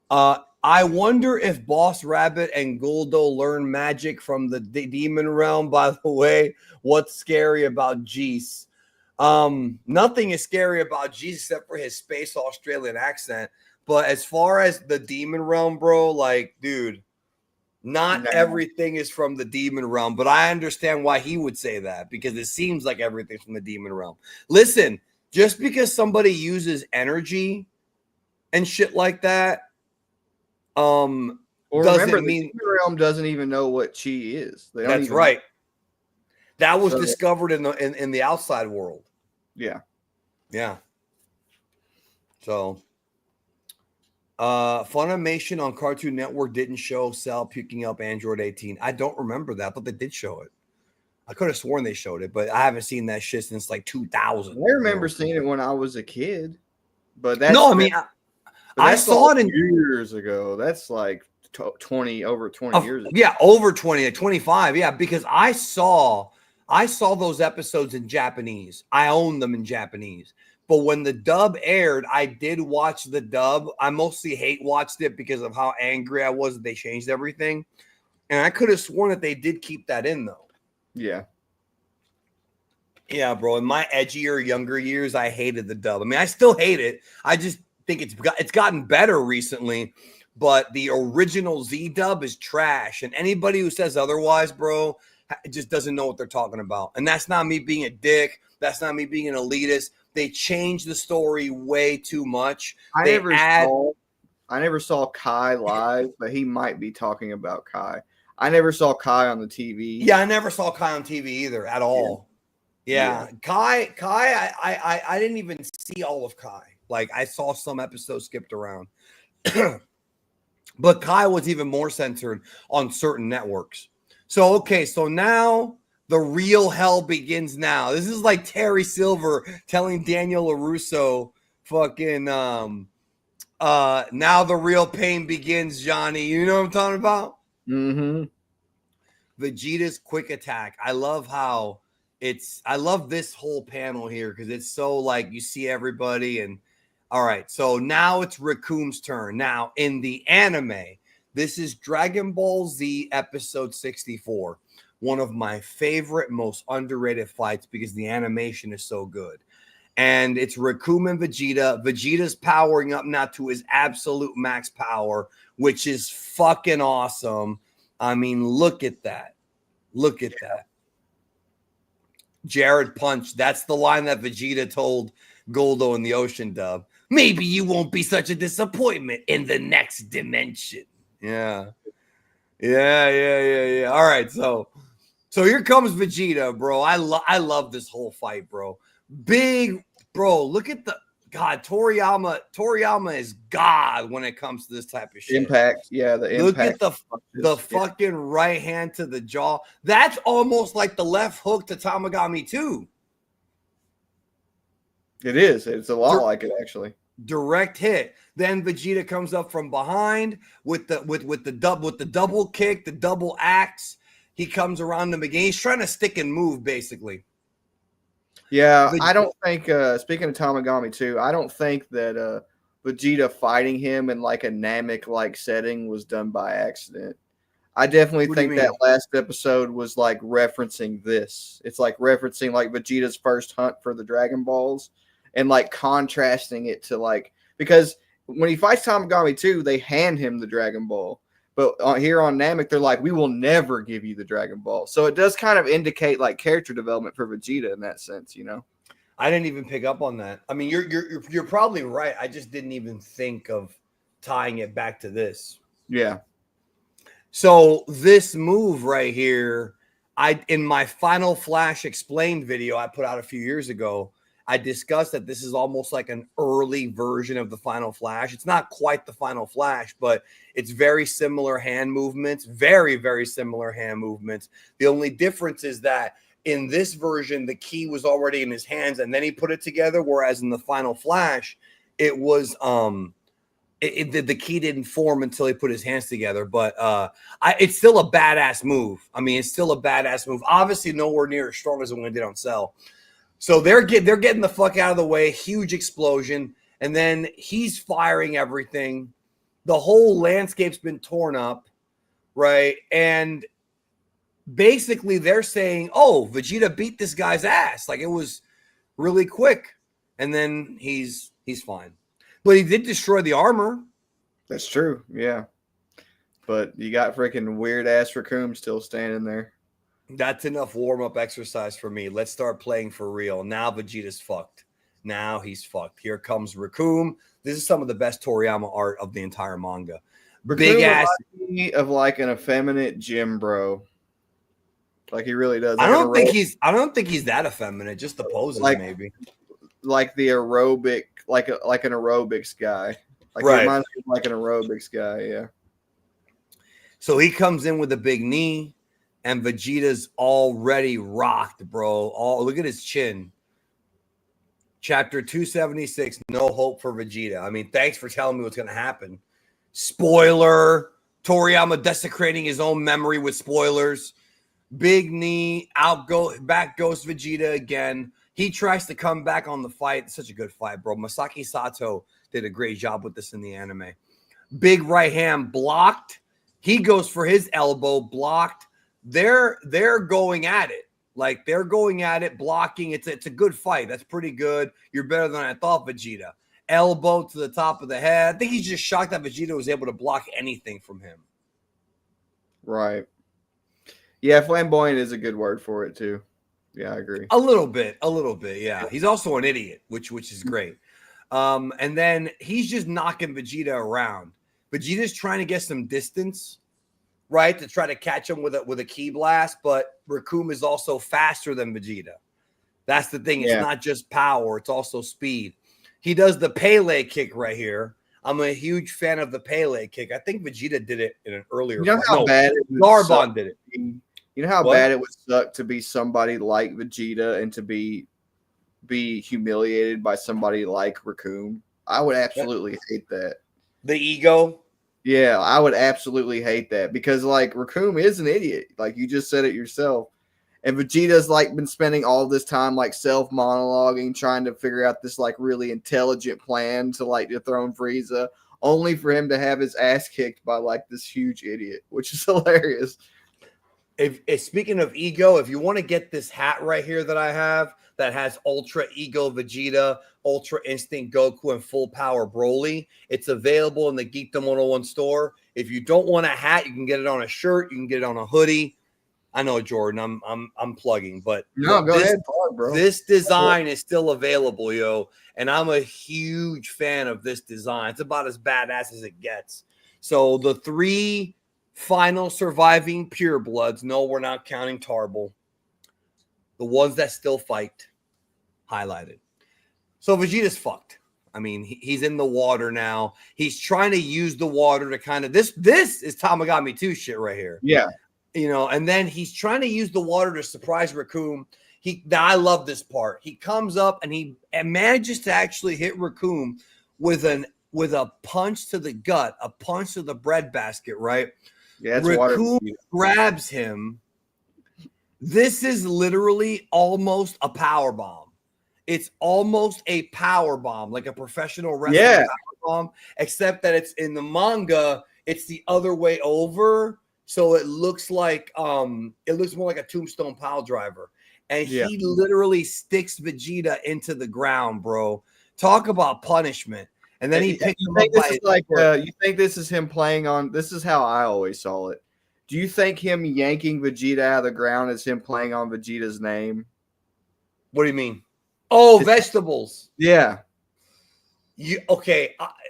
I wonder if Boss Rabbit and Guldo learn magic from the demon realm. By the way, what's scary about Jeice? Nothing is scary about Jeice except for his space Australian accent. But as far as the demon realm, bro, like, dude, not everything is from the demon realm, but I understand why he would say that because it seems like everything's from the demon realm. Listen, just because somebody uses energy and shit like that, Well, remember, the demon realm doesn't even know what chi is. That's right. That was discovered in the outside world. Yeah. Yeah. So Funimation on Cartoon Network didn't show Cell picking up Android 18. I don't remember that, but they did show it. I could have sworn they showed it, but I haven't seen that shit since like 2000. I remember seeing it when I was a kid, but that's I saw it years ago. That's like 20 years ago. Yeah, over 20, like 25. Yeah, because I saw those episodes in Japanese. I own them in Japanese. But when the dub aired, I did watch the dub. I mostly hate watched it because of how angry I was that they changed everything. And I could have sworn that they did keep that in, though. Yeah. Yeah, bro. In my edgier, younger years, I hated the dub. I mean, I still hate it. I just think it's gotten better recently. But the original Z dub is trash. And anybody who says otherwise, bro, just doesn't know what they're talking about. And that's not me being a dick. That's not me being an elitist. They changed the story way too much. I never saw Kai live, but he might be talking about Kai. I never saw Kai on the TV. Yeah, I never saw Kai on TV either at all. Yeah. Kai, I didn't even see all of Kai. Like, I saw some episodes skipped around. But Kai was even more censored on certain networks. So okay, so now the real hell begins now. This is like Terry Silver telling Daniel LaRusso fucking now the real pain begins, Johnny. You know what I'm talking about? Mm-hmm. Vegeta's quick attack. I love how I love this whole panel here because it's so like you see everybody and all right. So now it's Recoome's turn. Now in the anime, this is Dragon Ball Z episode 64. One of my favorite, most underrated fights because the animation is so good. And it's Recoome and Vegeta. Vegeta's powering up now to his absolute max power, which is fucking awesome. I mean, look at that. Look at that. Jared Punch. That's the line that Vegeta told Guldo in the Ocean dub. Maybe you won't be such a disappointment in the next dimension. Yeah. Yeah. All right. So here comes Vegeta, bro. I love this whole fight, bro. Big, bro. Look at the God. Toriyama is God when it comes to this type of shit. Impact, yeah. The Look impact. at the fucking right hand to the jaw. That's almost like the left hook to Tamagami 2. It is. It's a lot like it actually. Direct hit. Then Vegeta comes up from behind with the double kick, the double axe. He comes around him again. He's trying to stick and move, basically. Yeah, I don't think, speaking of Tamagami too, I don't think that Vegeta fighting him in like a Namek-like setting was done by accident. I definitely think that last episode was like referencing this. It's like referencing like Vegeta's first hunt for the Dragon Balls and like contrasting it to like, because when he fights Tamagami 2, they hand him the Dragon Ball. But here on Namek, they're like, we will never give you the Dragon Ball. So it does kind of indicate like character development for Vegeta in that sense, you know? I didn't even pick up on that. I mean, you're probably right. I just didn't even think of tying it back to this. Yeah. So this move right here, in my Final Flash Explained video I put out a few years ago, I discussed that this is almost like an early version of the Final Flash. It's not quite the Final Flash, but it's very similar hand movements, very, very similar hand movements. The only difference is that in this version, the key was already in his hands and then he put it together, whereas in the Final Flash, it was the key didn't form until he put his hands together. But it's still a badass move. I mean, it's still a badass move. Obviously, nowhere near as strong as the one they did on Cell. So they're getting the fuck out of the way. Huge explosion. And then he's firing everything. The whole landscape's been torn up, right? And basically they're saying, oh, Vegeta beat this guy's ass. Like it was really quick. And then he's fine. But he did destroy the armor. That's true. Yeah. But you got freaking weird ass Recoome still standing there. That's enough warm-up exercise for me. Let's start playing for real. Now Vegeta's fucked. Now he's fucked. Here comes Recoome. This is some of the best Toriyama art of the entire manga. Big ass of like an effeminate gym bro. Like he really does. I don't think he's that effeminate. Just the poses, like, maybe. Like the aerobic, like an aerobics guy. Like right. He reminds me of like an aerobics guy. Yeah. So he comes in with a big knee. And Vegeta's already rocked, bro. Look at his chin. Chapter 276, no hope for Vegeta. I mean, thanks for telling me what's going to happen. Spoiler. Toriyama desecrating his own memory with spoilers. Big knee, back goes Vegeta again. He tries to come back on the fight. It's such a good fight, bro. Masaki Sato did a great job with this in the anime. Big right hand blocked. He goes for his elbow, blocked. They're going at it. Like they're going at it, blocking. It's a good fight. That's pretty good. You're better than I thought, Vegeta. Elbow to the top of the head. I think he's just shocked that Vegeta was able to block anything from him. Right. Yeah, flamboyant is a good word for it too. Yeah, I agree. A little bit. Yeah. He's also an idiot, which is great. And then he's just knocking Vegeta around. Vegeta's trying to get some distance. Right, to try to catch him with a ki blast, but Recoome is also faster than Vegeta. That's the thing. It's not just power; it's also speed. He does the Pele kick right here. I'm a huge fan of the Pele kick. I think Vegeta did it in an earlier. You know how bad Zarbon did it. You know how What? bad it would suck to be somebody like Vegeta and to be humiliated by somebody like Recoome? I would absolutely hate that. The ego. Yeah, I would absolutely hate that because like Recoome is an idiot. Like you just said it yourself. And Vegeta's like been spending all this time like self monologuing, trying to figure out this like really intelligent plan to like dethrone Frieza, only for him to have his ass kicked by like this huge idiot, which is hilarious. If speaking of ego, if you want to get this hat right here that I have that has Ultra Ego Vegeta, Ultra Instinct Goku, and Full Power Broly, it's available in the Geekdom 101 store. If you don't want a hat, you can get it on a shirt, you can get it on a hoodie. I know, Jordan, I'm plugging, but No, go ahead, plug, bro. This design is still available, yo, and I'm a huge fan of this design. It's about as badass as it gets. So the 3 final surviving purebloods. No, we're not counting Tarble. The ones that still fight, highlighted. So Vegeta's fucked. I mean, he's in the water now. He's trying to use the water to kind of this is Tamagami 2 shit right here. Yeah. You know, and then he's trying to use the water to surprise Recoome. I love this part. He comes up and he manages to actually hit Recoome with a punch to the gut, a punch to the breadbasket, right? Yeah, it's Recoome water. grabs him. This is literally almost a power bomb. It's almost a power bomb, like a professional wrestling power bomb, except that it's in the manga, it's the other way over. So it looks like more like a tombstone pile driver. And he literally sticks Vegeta into the ground, bro. Talk about punishment. And then he picks him up by his you think this is him playing on this is how I always saw it. Do you think him yanking Vegeta out of the ground is him playing on Vegeta's name? What do you mean? Oh, vegetables. Yeah.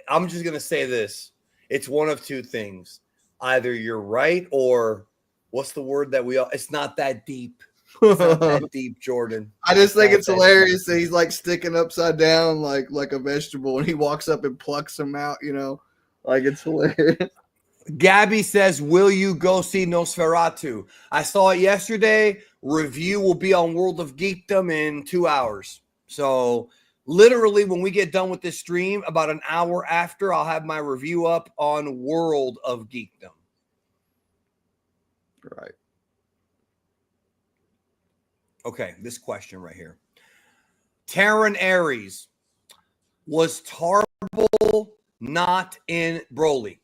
I'm just gonna say this. It's one of 2 things. Either you're right or what's the word that it's not that deep. It's not that deep, Jordan. I just think it's hilarious that he's like sticking upside down like a vegetable and he walks up and plucks him out, you know? Like it's hilarious. Gabby says, will you go see Nosferatu? I saw it yesterday. Review will be on World of Geekdom in 2 hours. So literally when we get done with this stream, about an hour after, I'll have my review up on World of Geekdom. Right. Okay, this question right here. Terran Ares, was Tarble not in Broly?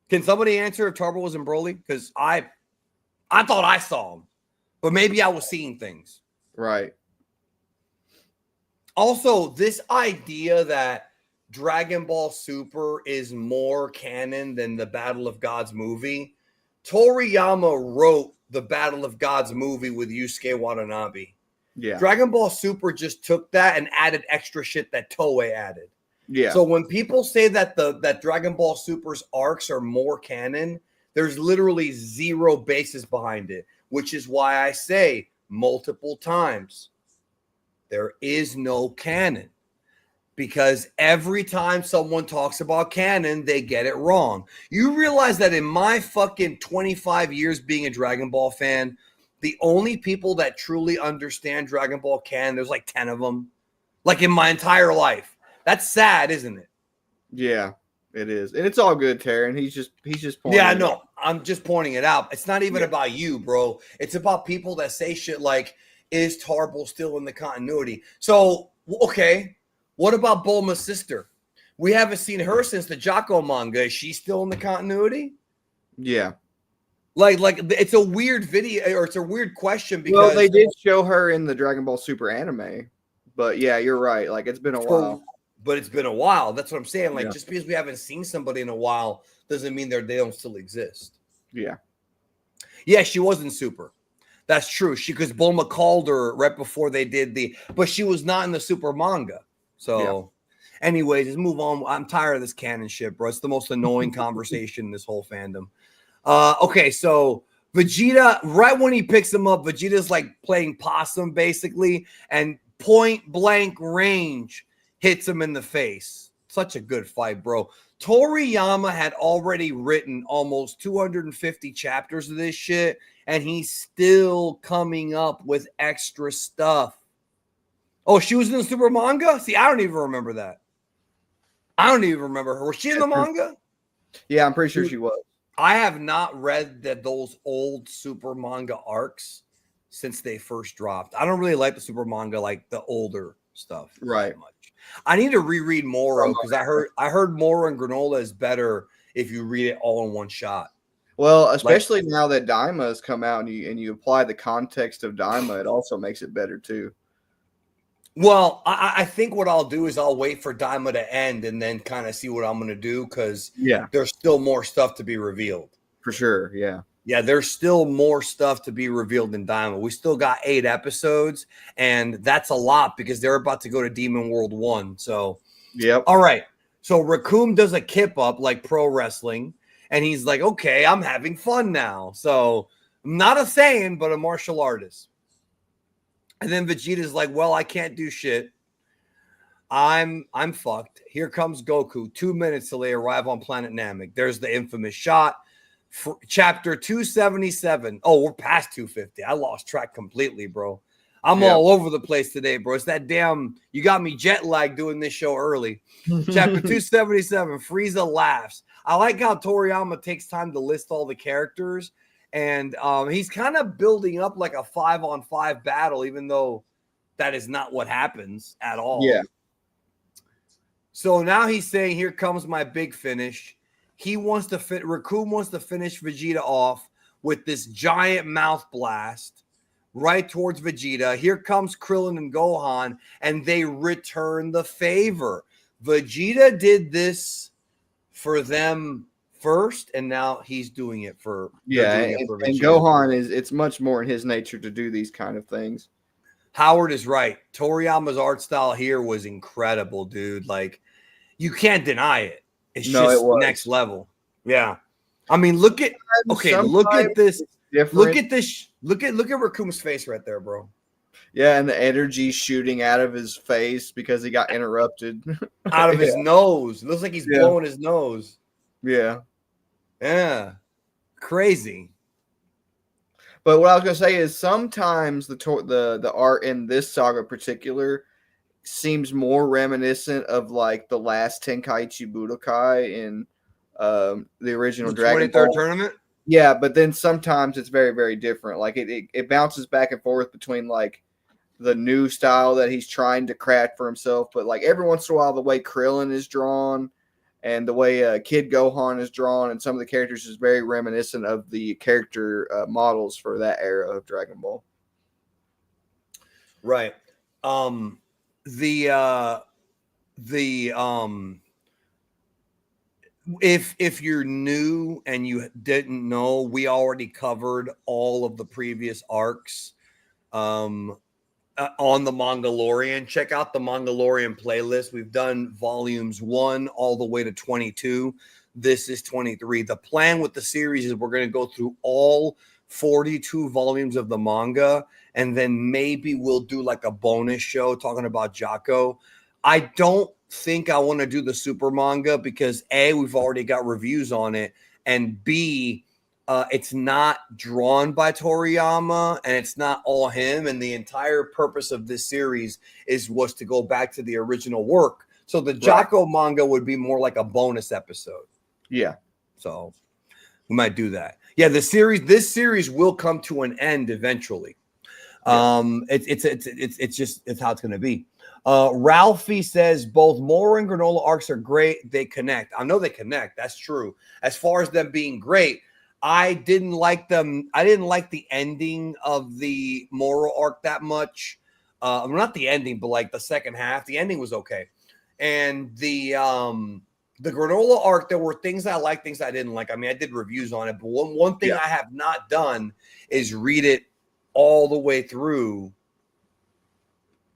Can somebody answer if Tarble was in Broly? Because I thought I saw him, but maybe I was seeing things. Right. Also, this idea that Dragon Ball Super is more canon than the Battle of Gods movie. Toriyama wrote the Battle of Gods movie with Yusuke Watanabe. Yeah. Dragon Ball Super just took that and added extra shit that Toei added. Yeah. So when people say that that Dragon Ball Super's arcs are more canon, there's literally 0 basis behind it, which is why I say multiple times there is no canon. Because every time someone talks about canon, they get it wrong. You realize that in my fucking 25 years being a Dragon Ball fan, the only people that truly understand Dragon Ball canon, there's like 10 of them. Like in my entire life. That's sad, isn't it? Yeah, it is. And it's all good, Taryn. He's just pointing Yeah, no, I'm just pointing it out. It's not even about you, bro. It's about people that say shit like, is Tarble still in the continuity? So, okay. What about Bulma's sister? We haven't seen her since the Jocko manga. Is she still in the continuity? Yeah. Like it's a weird video, or it's a weird question because they did show her in the Dragon Ball Super anime. But yeah, you're right. Like it's been a while. But it's been a while. That's what I'm saying. Like just because we haven't seen somebody in a while doesn't mean they don't still exist. Yeah. Yeah, she was in Super. That's true. Because Bulma called her right before they did but she was not in the Super manga. So, anyways, let's move on. I'm tired of this canon shit, bro. It's the most annoying conversation in this whole fandom. Okay, so Vegeta, right when he picks him up, Vegeta's like playing possum, basically, and point blank range hits him in the face. such a good fight, bro. Toriyama had already written almost 250 chapters of this shit, and he's still coming up with extra stuff. Oh, she was in the super manga? See, I don't even remember that. I don't even remember her. Was she in the manga? Yeah, I'm pretty sure she was. I have not read those old super manga arcs since they first dropped. I don't really like the super manga, like the older stuff, right? Much. I need to reread Moro because I heard Moro and Granola is better if you read it all in one shot. Well, especially now that Daima has come out and you apply the context of Daima, it also makes it better too. Well, I think what I'll do is I'll wait for Daima to end and then kind of see what I'm going to do because there's still more stuff to be revealed. For sure, yeah. Yeah, there's still more stuff to be revealed in Daima. We still got 8 episodes, and that's a lot because they're about to go to Demon World 1. So, all right. So Recoome does a kip up like pro wrestling, and he's like, okay, I'm having fun now. So I'm not a Saiyan, but a martial artist. And then Vegeta's like, well, I can't do shit. I'm fucked. Here comes Goku. 2 minutes till they arrive on planet Namek. There's the infamous shot. Chapter 277. Oh, we're past 250. I lost track completely, bro. I'm all over the place today, bro. It's that damn, you got me jet lagged doing this show early. Chapter 277. Frieza laughs. I like how Toriyama takes time to list all the characters. And he's kind of building up like a 5-on-5 battle, even though that is not what happens at all. Yeah. So now he's saying, here comes my big finish. He wants to Recoome wants to finish Vegeta off with this giant mouth blast right towards Vegeta. Here comes Krillin and Gohan, and they return the favor. Vegeta did this for them first, and now he's doing it for and Gohan it's much more in his nature to do these kind of things. Howard is right. Toriyama's art style here was incredible, dude. Like, you can't deny it. It's just next level. Yeah. I mean, look at this. Look at this. Look at Recoome's face right there, bro. Yeah, and the energy shooting out of his face because he got interrupted. Out of his nose. It looks like he's blowing his nose. Yeah. Yeah. Crazy. But what I was going to say is sometimes the art in this saga in particular seems more reminiscent of like the last Tenkaichi Budokai in the original Dragon Ball 23rd tournament. Yeah, but then sometimes it's very, very different. Like it bounces back and forth between like the new style that he's trying to craft for himself, but like every once in a while the way Krillin is drawn and the way Kid Gohan is drawn and some of the characters is very reminiscent of the character models for that era of Dragon Ball. Right. If you're new and you didn't know, we already covered all of the previous arcs on the Mangalorian. Check out the Mangalorian playlist. We've done volumes 1 all the way to 22. This is 23. The plan with the series is we're going to go through all 42 volumes of the manga, and then maybe we'll do like a bonus show talking about Jocko. I don't think I want to do the super manga because A, we've already got reviews on it, and B, it's not drawn by Toriyama and it's not all him, and the entire purpose of this series was to go back to the original work. So the Jocko manga would be more like a bonus episode. Yeah. So we might do that. Yeah, this series will come to an end eventually. It's how it's going to be. Ralphie says both Mora and Granola arcs are great. They connect. I know they connect. That's true. As far as them being great, I didn't like them. I didn't like the ending of the Mora arc that much. Not the ending, but like the second half. The ending was okay. And the Granola arc, there were things I liked, things I didn't like. I mean, I did reviews on it, but one thing I have not done is read it all the way through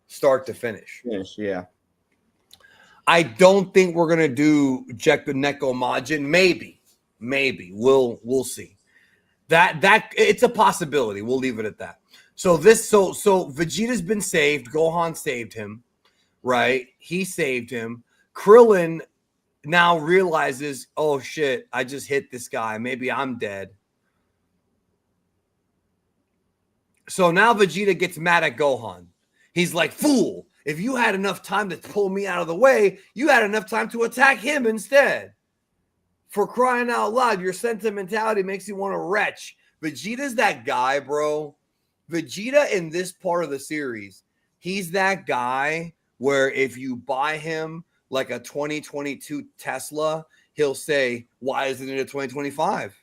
start to finish. Yes, yeah. I don't think we're gonna do Jekko Neko Majin. Maybe. We'll see. That it's a possibility. We'll leave it at that. So Vegeta's been saved. Gohan saved him, right? He saved him. Krillin now realizes, oh shit, I just hit this guy. Maybe I'm dead. So now Vegeta gets mad at Gohan. He's like, fool, if you had enough time to pull me out of the way, you had enough time to attack him instead. For crying out loud, your sentimentality makes you want to retch. Vegeta's that guy, bro. Vegeta in this part of the series, he's that guy where if you buy him like a 2022 Tesla, he'll say, why isn't it a 2025?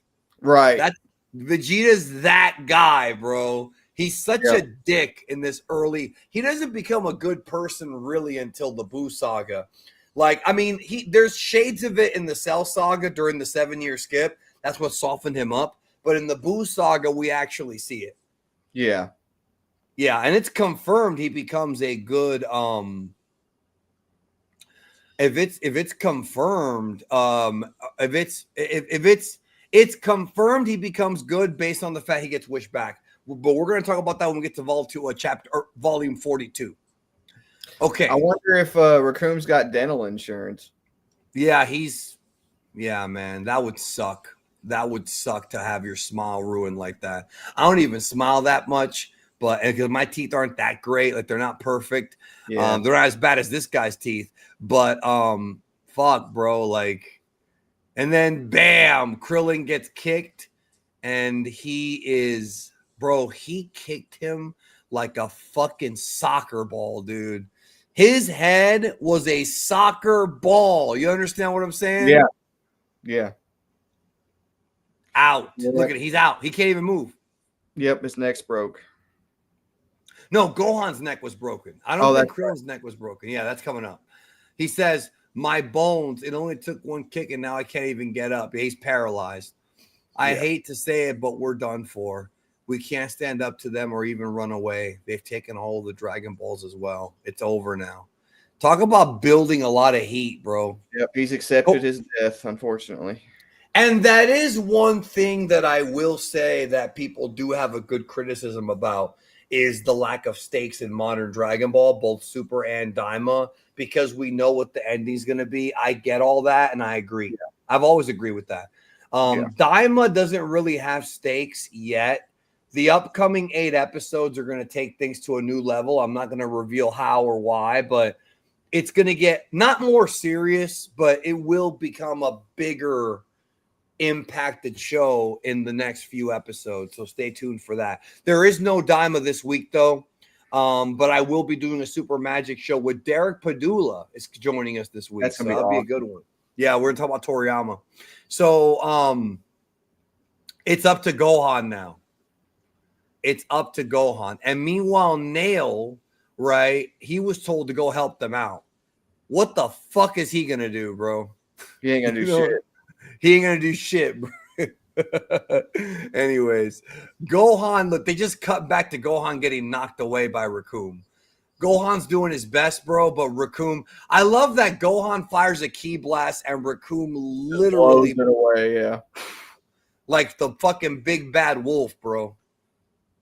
Right. That Vegeta's that guy, bro. He's such a dick in this early. He doesn't become a good person really until the Buu saga. Like, I mean, there's shades of it in the Cell saga during the 7-year skip. That's what softened him up. But in the Buu saga, we actually see it. Yeah. Yeah, and it's confirmed he becomes a good if it's confirmed, it's confirmed he becomes good based on the fact he gets wished back. But we're going to talk about that when we get to volume 42. Okay. I wonder if Recoome's got dental insurance. Yeah, man, that would suck. That would suck to have your smile ruined like that. I don't even smile that much, but because my teeth aren't that great, like they're not perfect. Yeah. They're not as bad as this guy's teeth, but fuck, bro, like, and then bam, Krillin gets kicked, and he kicked him like a fucking soccer ball, dude. His head was a soccer ball. You understand what I'm saying? Yeah. Yeah. Out. Yeah. Look at it. He's out. He can't even move. Yep. His neck's broke. No, Gohan's neck was broken. I don't think Krillin's neck was broken. Yeah, that's coming up. He says, my bones, it only took one kick and now I can't even get up. He's paralyzed. I hate to say it, but we're done for. We can't stand up to them or even run away. They've taken all of the Dragon Balls as well. It's over now. Talk about building a lot of heat, bro. Yep, he's accepted his death, unfortunately. And that is one thing that I will say that people do have a good criticism about is the lack of stakes in modern Dragon Ball, both Super and Daima, because we know what the ending's going to be. I get all that, and I agree. Yeah. I've always agreed with that. Daima doesn't really have stakes yet. The upcoming 8 episodes are going to take things to a new level. I'm not going to reveal how or why, but it's going to get not more serious, but it will become a bigger impacted show in the next few episodes. So stay tuned for that. There is no Daima this week, though, but I will be doing a Super Magic show with Derek Padula is joining us this week. So that'll be a good one. Yeah, we're going to talk about Toriyama. So it's up to Gohan now. It's up to Gohan. And meanwhile, Nail, right, he was told to go help them out. What the fuck is he going to do, bro? He ain't going to do shit. He ain't going to do shit, bro. Anyways, Gohan, look, they just cut back to Gohan getting knocked away by Recoome. Gohan's doing his best, bro, but Recoome, I love that Gohan fires a ki blast and Recoome literally blows it away, yeah. Like the fucking big bad wolf, bro.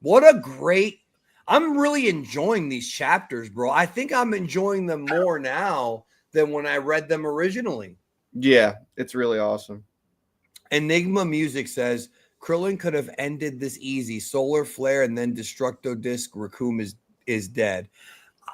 What a great, I'm really enjoying these chapters, bro. I think I'm enjoying them more now than when I read them originally. Yeah, it's really awesome. Enigma Music says, Krillin could have ended this easy. Solar Flare and then Destructo Disc, Recoome is dead.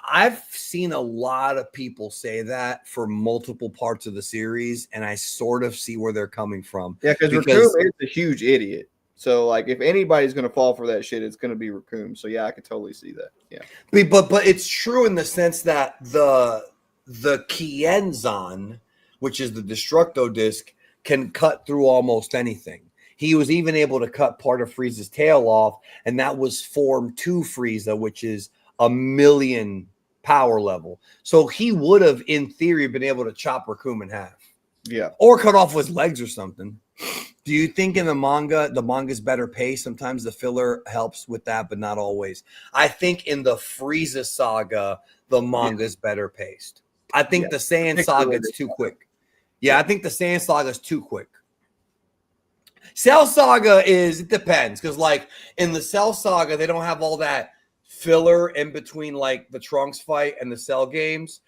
I've seen a lot of people say that for multiple parts of the series, and I sort of see where they're coming from. Yeah, because Recoome is a huge idiot. So, like, if anybody's going to fall for that shit, it's going to be Recoome. So, yeah, I could totally see that. Yeah. But it's true in the sense that the Kienzan, which is the Destructo Disc, can cut through almost anything. He was even able to cut part of Frieza's tail off, and that was Form 2 Frieza, which is 1,000,000 power level. So he would have, in theory, been able to chop Recoome in half. Yeah. Or cut off his legs or something. Do you think in the manga's better paced? Sometimes the filler helps with that, but not always. I think in the Frieza saga, the manga's better paced. I think the Saiyan saga is too quick. Yeah, I think the Saiyan saga is too quick. Cell saga it depends. Because, like, in the Cell saga, they don't have all that filler in between, like, the Trunks fight and the Cell games.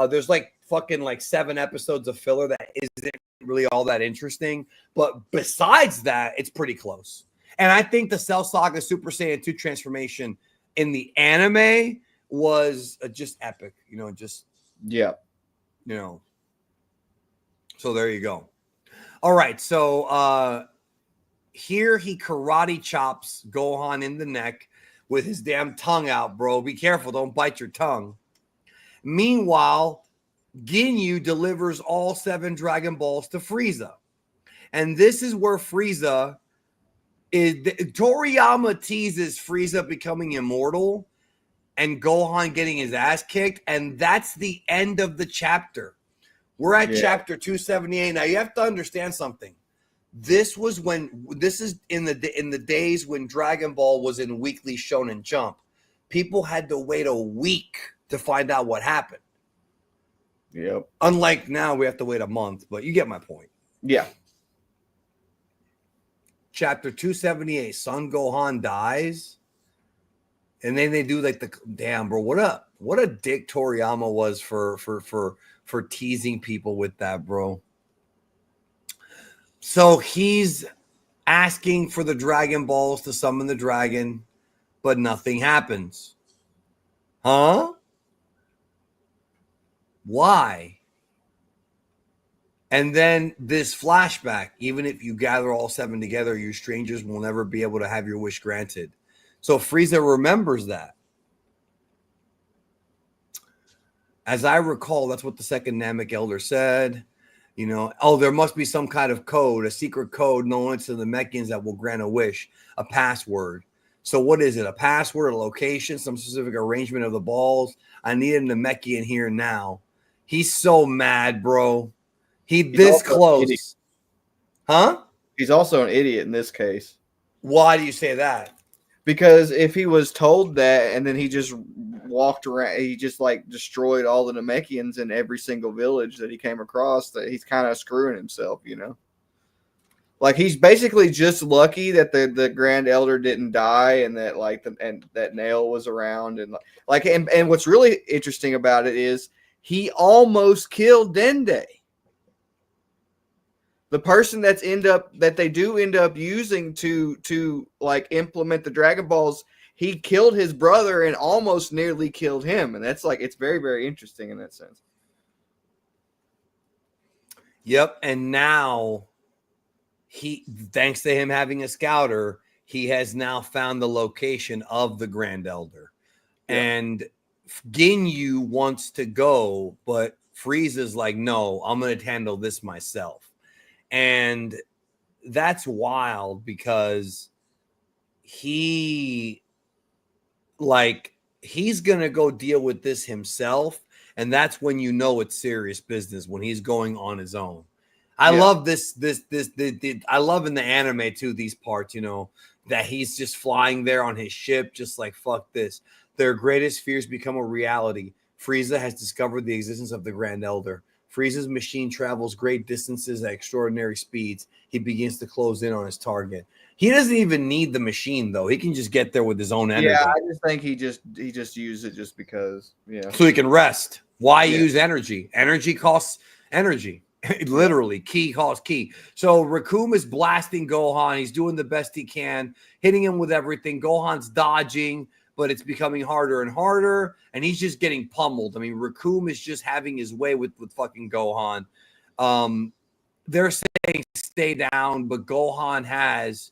There's, like, fucking like 7 episodes of filler that isn't really all that interesting. But besides that, it's pretty close. And I think the Cell Saga Super Saiyan 2 transformation in the anime was just epic. Yeah. So there you go. All right. So here he karate chops Gohan in the neck with his damn tongue out, bro. Be careful. Don't bite your tongue. Meanwhile, Ginyu delivers all 7 Dragon Balls to Frieza. And this is where Frieza is. Toriyama teases Frieza becoming immortal and Gohan getting his ass kicked. And that's the end of the chapter. We're at chapter 278. Now, you have to understand something. This is in the days when Dragon Ball was in Weekly Shonen Jump. People had to wait a week to find out what happened. Yep. Unlike now, we have to wait a month, but you get my point. Yeah. Chapter 278, Son Gohan dies. And then they do like the damn, bro. What a dick Toriyama was for teasing people with that, bro. So he's asking for the Dragon Balls to summon the dragon, but nothing happens. Huh? Why? And then this flashback, even if you gather all 7 together, you strangers will never be able to have your wish granted. So Frieza remembers that. As I recall, that's what the second Namek Elder said. There must be some kind of code, a secret code known to the Namekians that will grant a wish, a password. So what is it? A password, a location, some specific arrangement of the balls? I need a Namekian here now. He's so mad, bro. He's this close. Huh? He's also an idiot in this case. Why do you say that? Because if he was told that and then he just walked around, he just like destroyed all the Namekians in every single village that he came across, that he's kind of screwing himself, Like he's basically just lucky that the Grand Elder didn't die and that and that Nail was around and and what's really interesting about it is he almost killed Dende. The person that they do end up using to like implement the Dragon Balls, he killed his brother and almost nearly killed him. And that's it's very, very interesting in that sense. Yep. And now thanks to him having a scouter, he has now found the location of the Grand Elder. Yeah. And Ginyu wants to go, but Frieza's like, no, I'm going to handle this myself. And that's wild because he's going to go deal with this himself. And that's when it's serious business, when he's going on his own. I love this. I love in the anime too, these parts, that he's just flying there on his ship, just like, fuck this. Their greatest fears become a reality. Frieza has discovered the existence of the Grand Elder. Frieza's machine travels great distances at extraordinary speeds. He begins to close in on his target. He doesn't even need the machine, though. He can just get there with his own energy. Yeah, I just think he just used it just because. Yeah. So he can rest. Why use energy? Energy costs energy. Literally, key costs key. So Recoome is blasting Gohan. He's doing the best he can, hitting him with everything. Gohan's dodging, but it's becoming harder and harder, and he's just getting pummeled. I mean, Recoome is just having his way with fucking Gohan. They're saying stay down, but Gohan has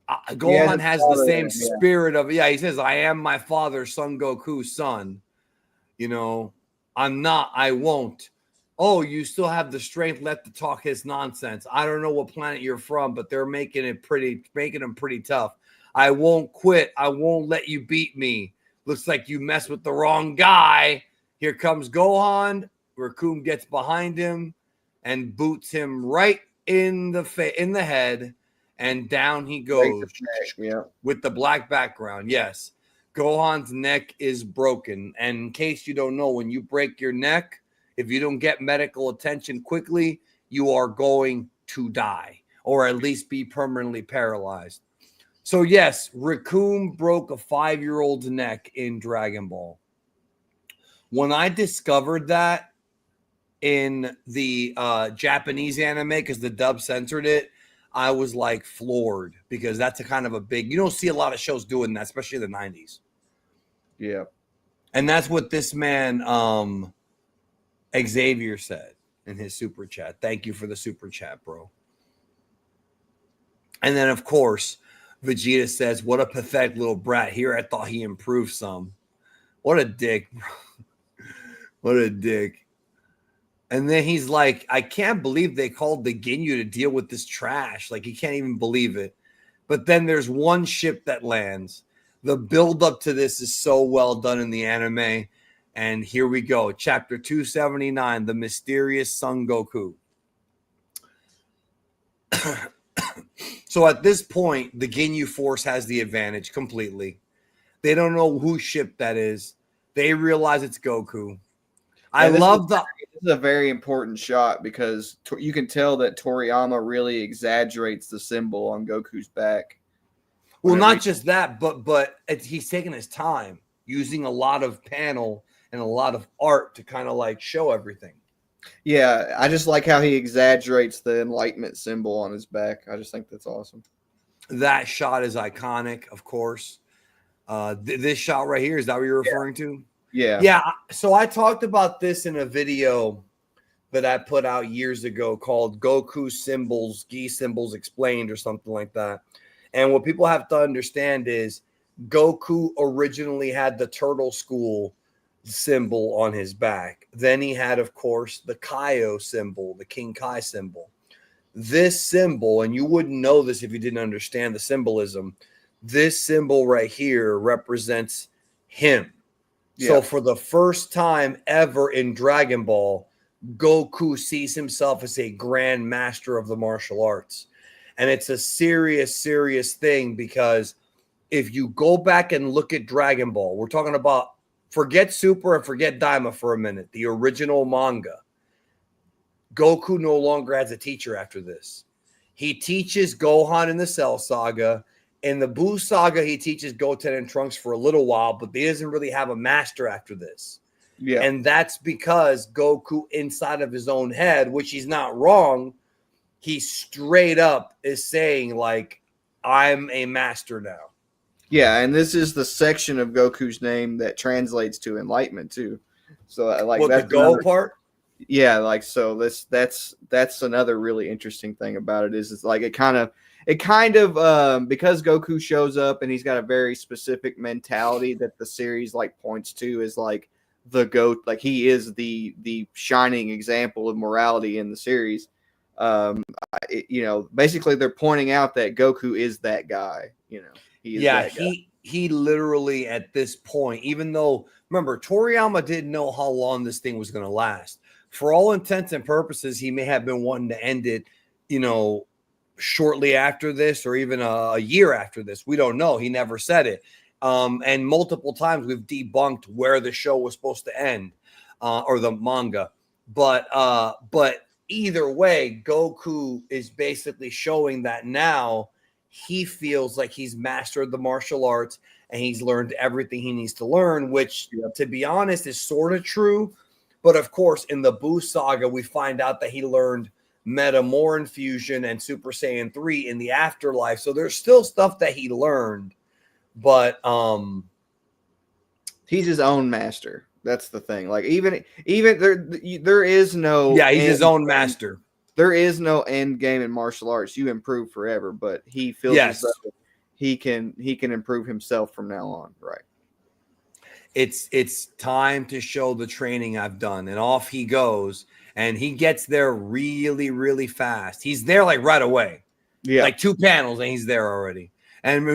the same spirit of, he says, I am my father, Son Goku's son. I'm not, I won't. Oh, you still have the strength left to talk his nonsense. I don't know what planet you're from, but they're making him pretty tough. I won't quit. I won't let you beat me. Looks like you messed with the wrong guy. Here comes Gohan. Recoome gets behind him and boots him right in the head, and down he goes with the black background. Yes, Gohan's neck is broken. And in case you don't know, when you break your neck, if you don't get medical attention quickly, you are going to die, or at least be permanently paralyzed. So yes, Recoome broke a 5-year-old's neck in Dragon Ball. When I discovered that in the Japanese anime, because the dub censored it, I was like floored, because that's a kind of a big, you don't see a lot of shows doing that, especially in the 90s. Yeah. And that's what this man Xavier said in his super chat. Thank you for the super chat, bro. And then, of course, Vegeta says, what a pathetic little brat. Here I thought he improved some. What a dick, bro. What a dick. And then he's like, I can't believe they called the Ginyu to deal with this trash. Like, he can't even believe it. But then there's one ship that lands. The build-up to this is so well done in the anime. And here we go. Chapter 279, The Mysterious Son Goku. So at this point, the Ginyu Force has the advantage completely. They don't know whose ship that is. They realize it's Goku. I love the... This is a very important shot, because you can tell that Toriyama really exaggerates the symbol on Goku's back. Well, not just that, but he's taking his time, using a lot of panel and a lot of art to kind of like show everything. Yeah, I just like how he exaggerates the enlightenment symbol on his back. I just think that's awesome. That shot is iconic, of course. This shot right here, is that what you're referring to? Yeah. Yeah. So I talked about this in a video that I put out years ago called Goku Symbols, Gi Symbols Explained, or something like that. And what people have to understand is Goku originally had the turtle school symbol on his back. Then he had, of course, the Kaio symbol, the King Kai symbol. This symbol, and you wouldn't know this if you didn't understand the symbolism, this symbol right here represents him. Yeah. So for the first time ever in Dragon Ball, Goku sees himself as a grand master of the martial arts. And it's a serious, serious thing, because if you go back and look at Dragon Ball, we're talking about, forget Super and forget Daima for a minute, the original manga. Goku no longer has a teacher after this. He teaches Gohan in the Cell Saga. In the Buu Saga, he teaches Goten and Trunks for a little while, but he doesn't really have a master after this. Yeah. And that's because Goku, inside of his own head, which he's not wrong, he straight up is saying, like, I'm a master now. Yeah, and this is the section of Goku's name that translates to enlightenment too. So like, what, that's the go part? Yeah, like, so that's another really interesting thing about it, is it's like it kind of because Goku shows up and he's got a very specific mentality that the series like points to as like the GOAT, like he is the shining example of morality in the series. Basically they're pointing out that Goku is that guy. He literally at this point, even though, remember, Toriyama didn't know how long this thing was going to last. For all intents and purposes, he may have been wanting to end it, shortly after this, or even a year after this. We don't know. He never said it. And multiple times we've debunked where the show was supposed to end, or the manga. But either way, Goku is basically showing that now he feels like he's mastered the martial arts and he's learned everything he needs to learn, which, to be honest, is sort of true. But of course, in the Buu Saga, we find out that he learned Metamorph Fusion and Super Saiyan 3 in the afterlife. So there's still stuff that he learned, but he's his own master. That's the thing. Like even there is no, he's his own master. There is no end game in martial arts. You improve forever, but he feels as though he can improve himself from now on. Right. It's time to show the training I've done, and off he goes, and he gets there really, really fast. He's there like right away. Yeah, like 2 panels, and he's there already. And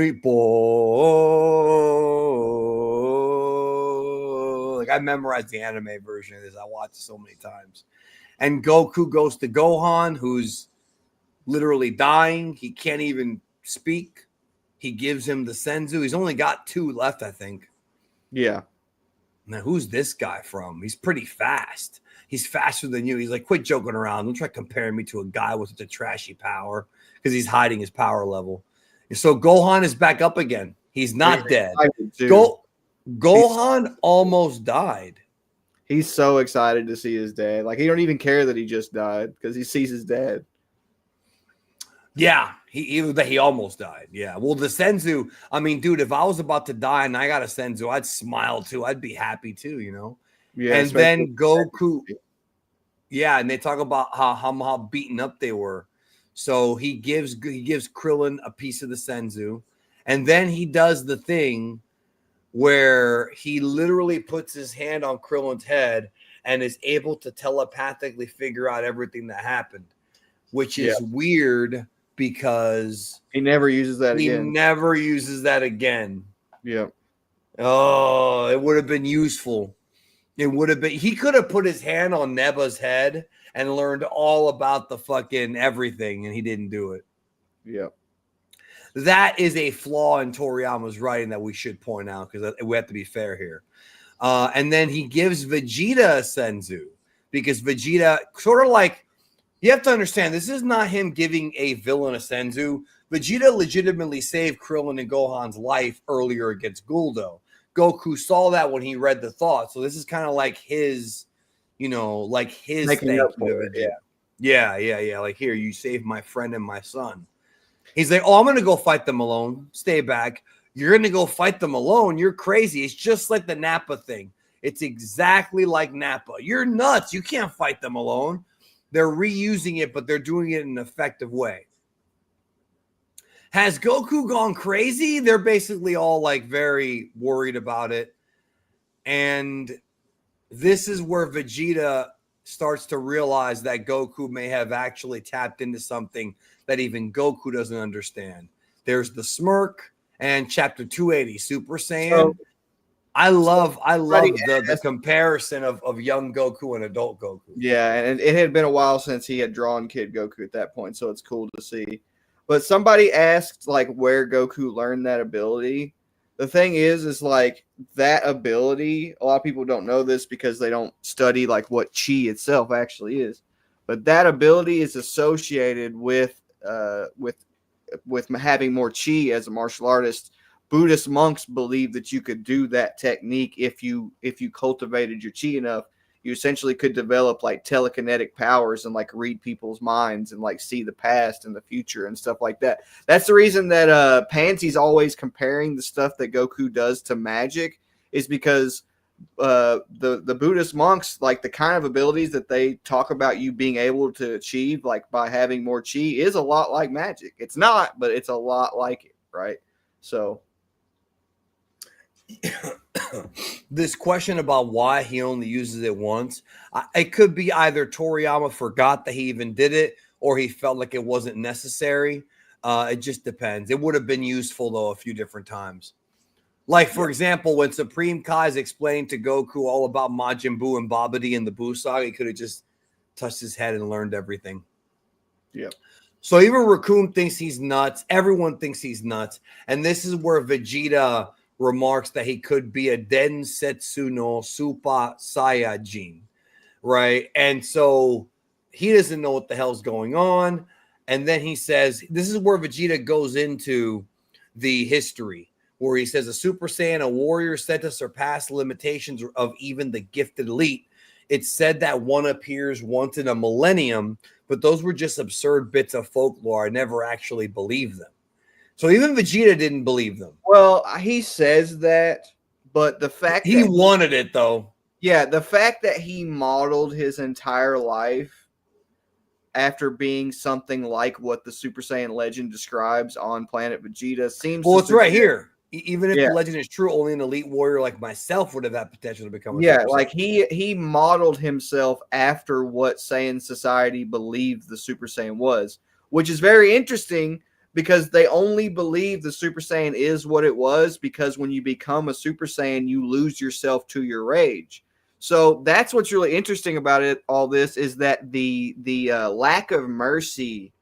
like I memorized the anime version of this. I watched it so many times. And Goku goes to Gohan, who's literally dying. He can't even speak. He gives him the Senzu. He's only got 2 left, I think. Yeah. Now, who's this guy from? He's pretty fast. He's faster than you. He's like, quit joking around. Don't try comparing me to a guy with such a trashy power, because he's hiding his power level. And so Gohan is back up again. He's not dead. Gohan almost died. He's so excited to see his dad. Like, he don't even care that he just died because he sees his dad. Yeah, he almost died. Yeah. Well, the Senzu, I mean, dude, if I was about to die and I got a Senzu, I'd smile too. I'd be happy too, you know? Yeah, And then Goku, yeah, and they talk about how beaten up they were. So he gives Krillin a piece of the Senzu, and then he does the thing where he literally puts his hand on Krillin's head and is able to telepathically figure out everything that happened, which is weird because he never uses that he again. never uses that again. Yeah. Oh, it would have been useful. It would have been. He could have put his hand on Neba's head and learned all about the fucking everything, and he didn't do it. Yeah. That is a flaw in Toriyama's writing that we should point out because we have to be fair here. And then he gives Vegeta a Senzu because Vegeta sort of like, you have to understand, this is not him giving a villain a Senzu. Vegeta legitimately saved Krillin and Gohan's life earlier against Guldo. Goku saw that when he read the thought. So this is kind of like his, like his Making thank up you to for it, Vegeta. Yeah. Like, here, you saved my friend and my son. He's like, oh, I'm going to go fight them alone. Stay back. You're going to go fight them alone. You're crazy. It's just like the Nappa thing. It's exactly like Nappa. You're nuts. You can't fight them alone. They're reusing it, but they're doing it in an effective way. Has Goku gone crazy? They're basically all like very worried about it. And this is where Vegeta starts to realize that Goku may have actually tapped into something that even Goku doesn't understand. There's the smirk and chapter 280, Super Saiyan. So, I love the comparison of young Goku and adult Goku. Yeah, and it had been a while since he had drawn Kid Goku at that point, so it's cool to see. But somebody asked like where Goku learned that ability. The thing is like that ability, a lot of people don't know this because they don't study like what chi itself actually is. But that ability is associated with having more chi as a martial artist. Buddhist monks believe that you could do that technique if you cultivated your chi enough. You essentially could develop like telekinetic powers and like read people's minds and like see the past and the future and stuff like that. That's the reason that Pansy's always comparing the stuff that Goku does to magic, is because the Buddhist monks, like the kind of abilities that they talk about you being able to achieve like by having more chi is a lot like magic. It's not, but it's a lot like it, right? So this question about why he only uses it once, it could be either Toriyama forgot that he even did it or he felt like it wasn't necessary. It just depends. It would have been useful though a few different times. Like, for example, when Supreme Kai's explained to Goku all about Majin Buu and Babidi and the Buu Saga, he could have just touched his head and learned everything. Yeah. So even Recoome thinks he's nuts. Everyone thinks he's nuts. And this is where Vegeta remarks that he could be a Densetsu no Super Saiyajin, right? And so he doesn't know what the hell's going on. And then he says, this is where Vegeta goes into the history, where he says a Super Saiyan, a warrior said to surpass limitations of even the gifted elite. It's said that one appears once in a millennium, but those were just absurd bits of folklore. I never actually believed them. So even Vegeta didn't believe them. Well, he says that, but the fact he wanted it though. Yeah, the fact that he modeled his entire life after being something like what the Super Saiyan legend describes on Planet Vegeta seems. Well, it's right here. Even if the legend is true, only an elite warrior like myself would have that potential to become a Super Saiyan. Like he modeled himself after what Saiyan society believed the Super Saiyan was, which is very interesting because they only believe the Super Saiyan is what it was because when you become a Super Saiyan, you lose yourself to your rage. So that's what's really interesting about it. All this is that the lack of mercy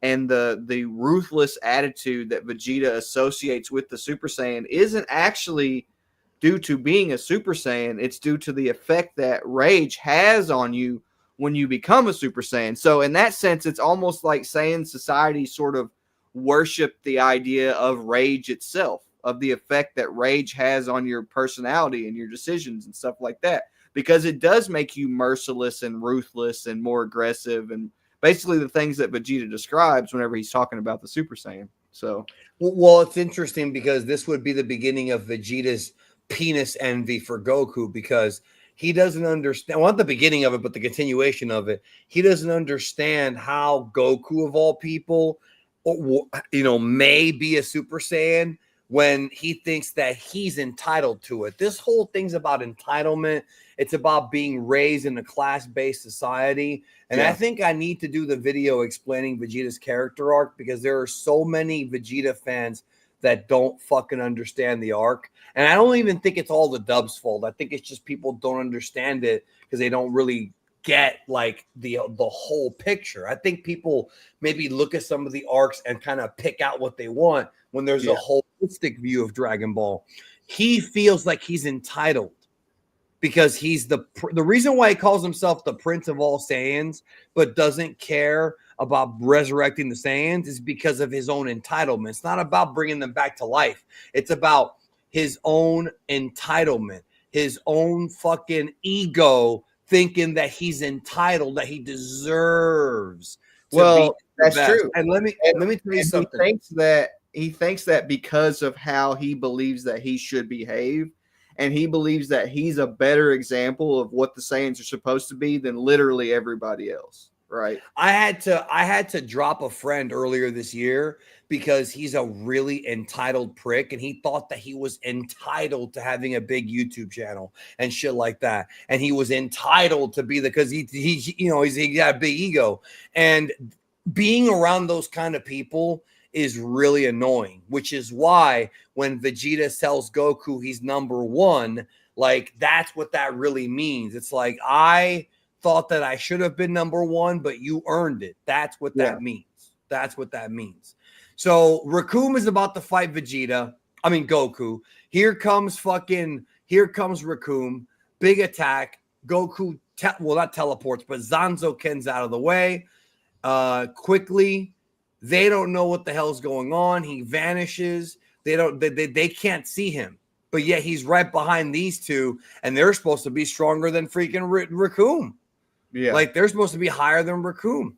and the ruthless attitude that Vegeta associates with the Super Saiyan isn't actually due to being a Super Saiyan. It's due to the effect that rage has on you when you become a Super Saiyan. So in that sense, it's almost like Saiyan society sort of worship the idea of rage itself, of the effect that rage has on your personality and your decisions and stuff like that. because it does make you merciless and ruthless and more aggressive, and basically the things that Vegeta describes whenever he's talking about the Super Saiyan. So, well, it's interesting because this would be the beginning of Vegeta's penis envy for Goku, because he doesn't understand, well, not the beginning of it, but the continuation of it. He doesn't understand how Goku, of all people, may be a Super Saiyan when he thinks that he's entitled to it. This whole thing's about entitlement. It's about being raised in a class-based society. And I think I need to do the video explaining Vegeta's character arc, because there are so many Vegeta fans that don't fucking understand the arc. And I don't even think it's all the dub's fault. I think it's just people don't understand it because they don't really get like the whole picture. I think people maybe look at some of the arcs and kind of pick out what they want when there's a holistic view of Dragon Ball. He feels like he's entitled because he's the reason why he calls himself the Prince of all Saiyans, but doesn't care about resurrecting the Saiyans, is because of his own entitlement. It's not about bringing them back to life. It's about his own entitlement, his own fucking ego, thinking that he's entitled, that he deserves to be that's best. true. And let me tell you something. He thinks that because of how he believes that he should behave, and he believes that he's a better example of what the Saiyans are supposed to be than literally everybody else. Right. I had to drop a friend earlier this year because he's a really entitled prick, and he thought that he was entitled to having a big YouTube channel and shit like that. And he was entitled to be because he got a big ego, and being around those kind of people is really annoying, which is why when Vegeta tells Goku he's number one, like that's what that really means. It's like, I thought that I should have been number one, but you earned it. That's what that means. That's what that means. So Recoome is about to fight Goku. Here comes Recoome. Big attack. Goku, not teleports, but Zanzo Ken's out of the way quickly. They don't know what the hell's going on. He vanishes. They can't see him. But yet he's right behind these two, and they're supposed to be stronger than freaking Recoome. Yeah. Like they're supposed to be higher than Recoome.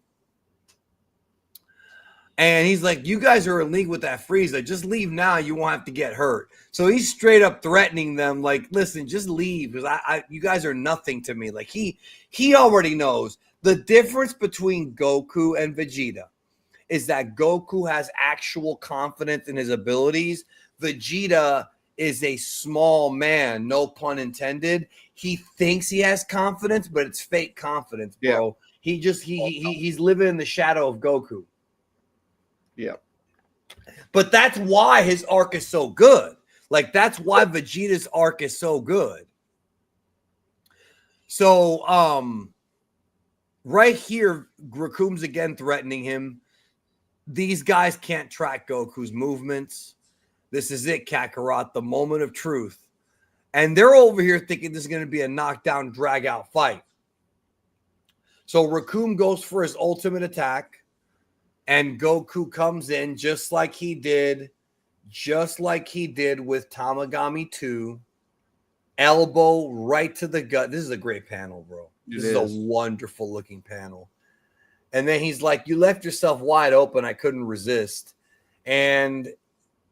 And he's like, you guys are in league with that Frieza. Just leave now. You won't have to get hurt. So he's straight up threatening them, like, listen, just leave, because you guys are nothing to me. Like he already knows the difference between Goku and Vegeta is that Goku has actual confidence in his abilities. Vegeta is a small man, no pun intended. He thinks he has confidence, but it's fake confidence, bro. Yeah. He's living in the shadow of Goku. Yeah. But that's why his arc is so good. Like that's why Vegeta's arc is so good. So right here, Recoome's again threatening him. These guys can't track Goku's movements. This is it, Kakarot, the moment of truth. And they're over here thinking this is going to be a knockdown, drag-out fight. So Recoome goes for his ultimate attack, and Goku comes in just like he did with Tamagami 2. Elbow right to the gut. This is a great panel, bro. This is a wonderful looking panel. And then he's like, you left yourself wide open. I couldn't resist. And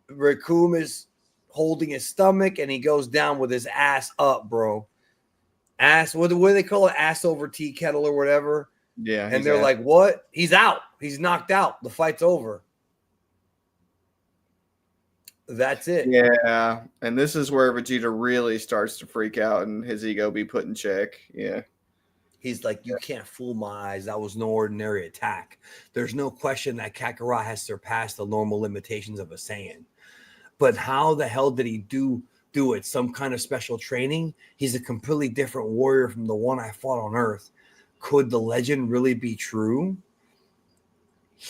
Recoome is holding his stomach, and he goes down with his ass up, bro. Ass, what do they call it? Ass over tea kettle or whatever. Yeah. And they're like, what? He's out. He's knocked out. The fight's over. That's it. Yeah. And this is where Vegeta really starts to freak out and his ego be put in check. Yeah. He's like, you can't fool my eyes. That was no ordinary attack. There's no question that Kakarot has surpassed the normal limitations of a Saiyan. But how the hell did he do it? Some kind of special training? He's a completely different warrior from the one I fought on Earth. Could the legend really be true?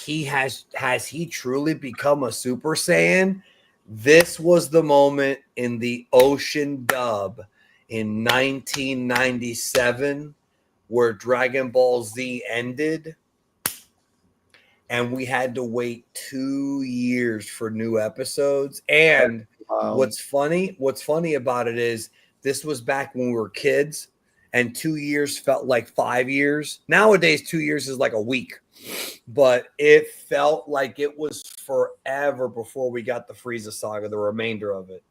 Has he truly become a Super Saiyan? This was the moment in the Ocean dub in 1997 where Dragon Ball Z ended, and we had to wait 2 years for new episodes. And what's funny about it is this was back when we were kids, and 2 years felt like 5 years. Nowadays, 2 years is like a week, but it felt like it was forever before we got the Frieza saga, the remainder of it.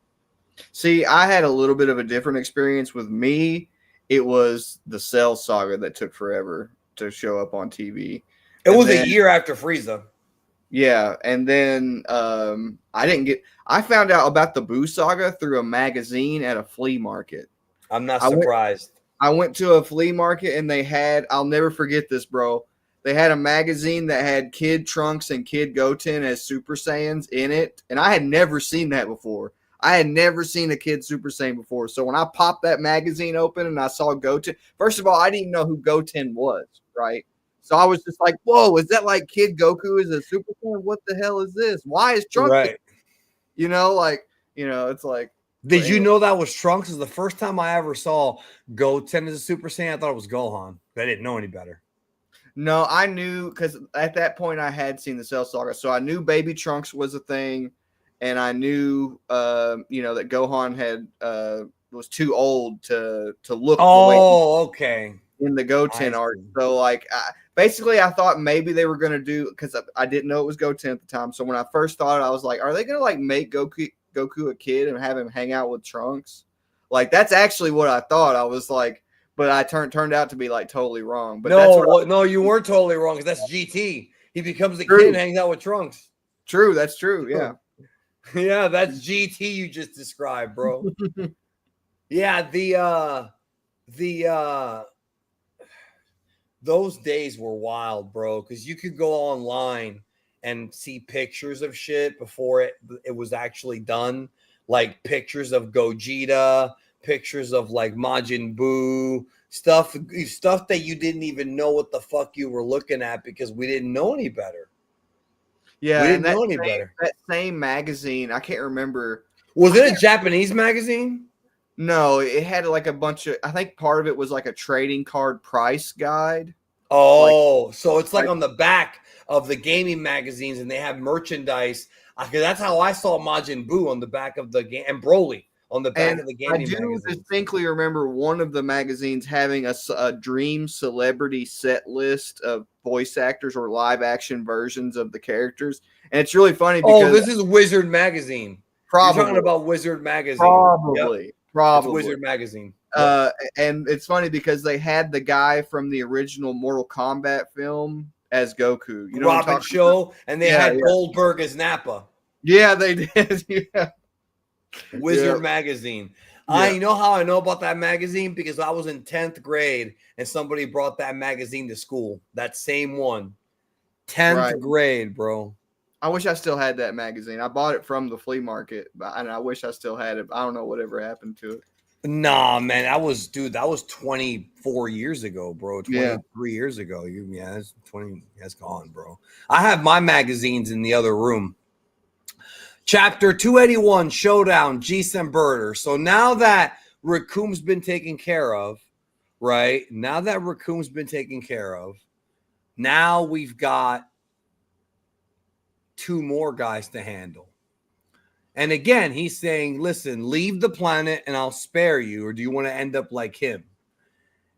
See, I had a little bit of a different experience with me. It was the Cell saga that took forever to show up on TV. It was a year after Frieza. Yeah, and then I found out about the Boo saga through a magazine at a flea market. I'm not surprised. I went to a flea market and they had, I'll never forget this, bro. They had a magazine that had Kid Trunks and Kid Goten as Super Saiyans in it, and I had never seen that before. I had never seen a Kid Super Saiyan before. So when I popped that magazine open and I saw Goten, first of all, I didn't even know who Goten was, right? So I was just like, whoa, is that like Kid Goku is a Super Saiyan? What the hell is this? Why is Trunks? Right. You know, like, you know, it's like. Did you know that was Trunks? Is the first time I ever saw Goten as a Super Saiyan. I thought it was Gohan. I didn't know any better. No, I knew because at that point I had seen the Cell Saga, so I knew Baby Trunks was a thing, and I knew, that Gohan had was too old to look. Okay. In the Goten art, so like, basically, I thought maybe they were gonna do because I didn't know it was Goten at the time. So when I first thought it, I was like, are they gonna like make Goku a kid and have him hang out with Trunks? Like that's actually what I thought. I was like. But I turned out to be like totally wrong. But no, you weren't totally wrong because that's GT. He becomes a kid and hangs out with Trunks. True, that's true. Yeah, yeah, that's GT you just described, bro. Yeah, those days were wild, bro. Because you could go online and see pictures of shit before it was actually done, like pictures of Gogeta. Pictures of like Majin Buu stuff that you didn't even know what the fuck you were looking at because we didn't know any better. Yeah, we didn't know any better. That same magazine, I can't remember. Was it a Japanese magazine? No, it had like a bunch of. I think part of it was like a trading card price guide. Oh, so it's like on the back of the gaming magazines, and they have merchandise. That's how I saw Majin Buu on the back of the game, and Broly. On the back of the gaming magazine. I do distinctly remember one of the magazines having a dream celebrity set list of voice actors or live action versions of the characters. And it's really funny because this is Wizard Magazine. Probably. You're talking about Wizard Magazine. Probably. Yep. Probably. It's Wizard Magazine. And it's funny because they had the guy from the original Mortal Kombat film as Goku. You know Robin Show, and they had Goldberg as Nappa. Yeah, they did. Yeah. Wizard Magazine. You know how I know about that magazine? Because I was in 10th grade and somebody brought that magazine to school. That same one. 10th grade, bro. I wish I still had that magazine. I bought it from the flea market, and I wish I still had it. I don't know whatever happened to it. Nah, man. That was 24 years ago, bro. 23 years ago. That's 20. That's gone, bro. I have my magazines in the other room. Chapter 281, Showdown, Jeice and Ginyu. So now that Recoome's been taken care of, right? Now that Recoome's been taken care of, now we've got 2 more guys to handle. And again, he's saying, listen, leave the planet and I'll spare you. Or do you want to end up like him?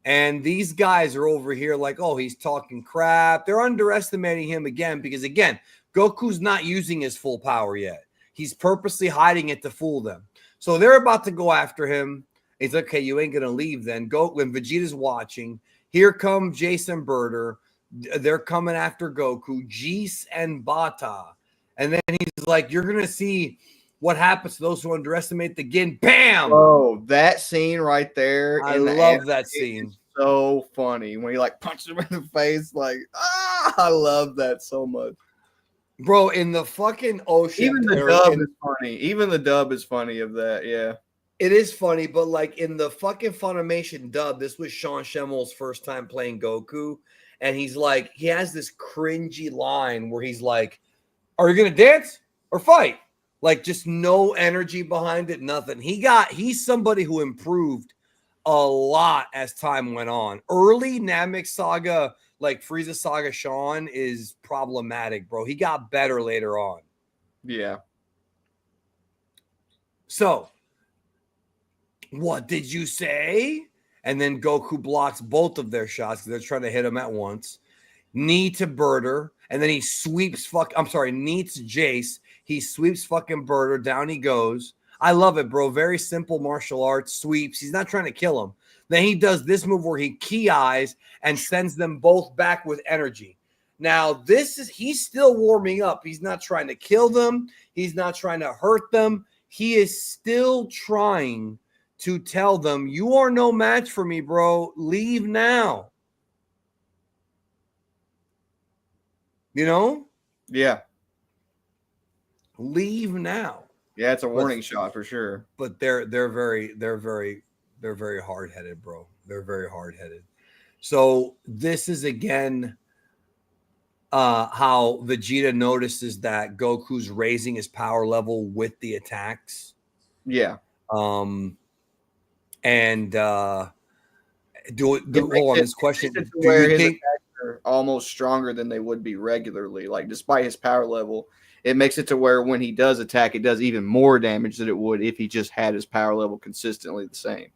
And these guys are over here like, oh, he's talking crap. They're underestimating him again because, again, Goku's not using his full power yet. He's purposely hiding it to fool them. So they're about to go after him. He's like, okay, you ain't going to leave then. Go when Vegeta's watching. Here come Jeice and Ginyu. They're coming after Goku, Jeice and Bata. And then he's like, you're going to see what happens to those who underestimate the Gin. Bam! Oh, that scene right there. I love that scene. So funny. When he like punches him in the face. Like, I love that so much. Bro, in the fucking ocean. Even the dub is funny. Even the dub is funny of that, yeah. It is funny, but like in the fucking Funimation dub, this was Sean Schemmel's first time playing Goku. And he's like, he has this cringy line where he's like, are you going to dance or fight? Like just no energy behind it, nothing. He's somebody who improved a lot as time went on. Early Namek saga, like Frieza saga Sean is problematic, bro. He got better later on. Yeah. So, what did you say? and then Goku blocks both of their shots because they're trying to hit him at once. Knee to Birder, and then he sweeps knees to Jeice. He sweeps fucking Birder, down he goes. I love it, bro. Very simple martial arts, sweeps. He's not trying to kill him. Then he does this move where he key eyes and sends them both back with energy. Now, he's still warming up. He's not trying to kill them. He's not trying to hurt them. He is still trying to tell them, you are no match for me, bro. Leave now. You know? Yeah. Leave now. Yeah, it's a warning shot for sure. But they're very hard-headed, bro. They're very hard-headed. So this is again how Vegeta notices that Goku's raising his power level with the attacks. Yeah. And hold on, this question. Do you think are almost stronger than they would be regularly? Like, despite his power level, it makes it to where when he does attack, it does even more damage than it would if he just had his power level consistently the same.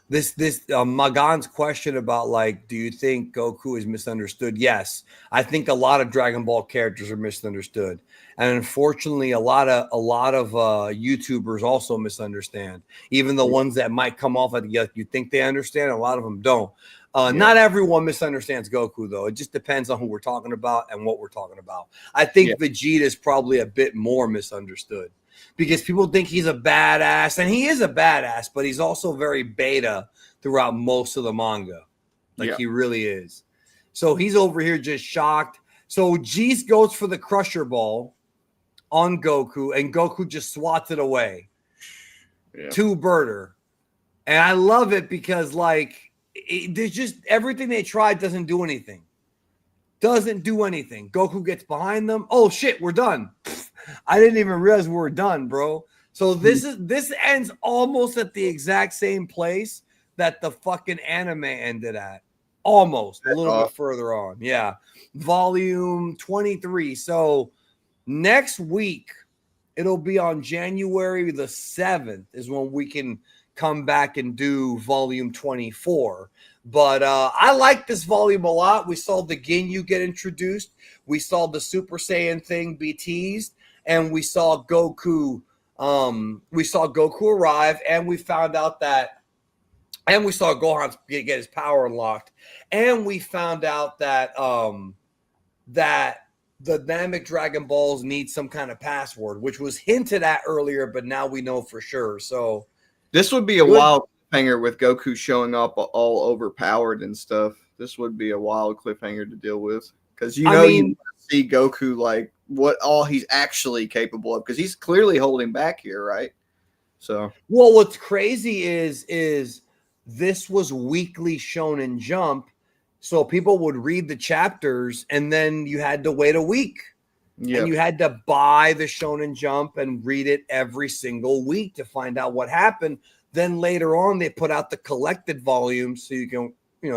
This Magan's question about, like, do you think Goku is misunderstood? Yes, I think a lot of Dragon Ball characters are misunderstood, and unfortunately, a lot of YouTubers also misunderstand. Even the ones that might come off like you think they understand, a lot of them don't. Not everyone misunderstands Goku, though. It just depends on who we're talking about and what we're talking about. I think Vegeta is probably a bit more misunderstood because people think he's a badass, and he is a badass, but he's also very beta throughout most of the manga. He really is. So he's over here just shocked. So Jeice goes for the Crusher Ball on Goku, and Goku just swats it away to Birder. And I love it because, like, there's just everything they tried doesn't do anything. Doesn't do anything. Goku gets behind them. Oh shit, we're done. I didn't even realize we were done, bro. So this ends almost at the exact same place that the fucking anime ended at. Almost a little bit further on. Yeah. Volume 23. So next week, it'll be on January the 7th is when we can come back and do volume 24. But I like this volume a lot. We saw the Ginyu get introduced. We saw the Super Saiyan thing be teased. And we saw Goku. We saw Goku arrive, and we found out that, and we saw Gohan get his power unlocked, and we found out that that the Namek Dragon Balls need some kind of password, which was hinted at earlier, but now we know for sure. So this would be a wild cliffhanger with Goku showing up all overpowered and stuff. This would be a wild cliffhanger to deal with because you see Goku like what all he's actually capable of because he's clearly holding back here, right? So, well, what's crazy is this was weekly Shonen Jump, so people would read the chapters and then you had to wait a week. Yep. And you had to buy the Shonen Jump and read it every single week to find out what happened. Then later on, they put out the collected volumes so you can,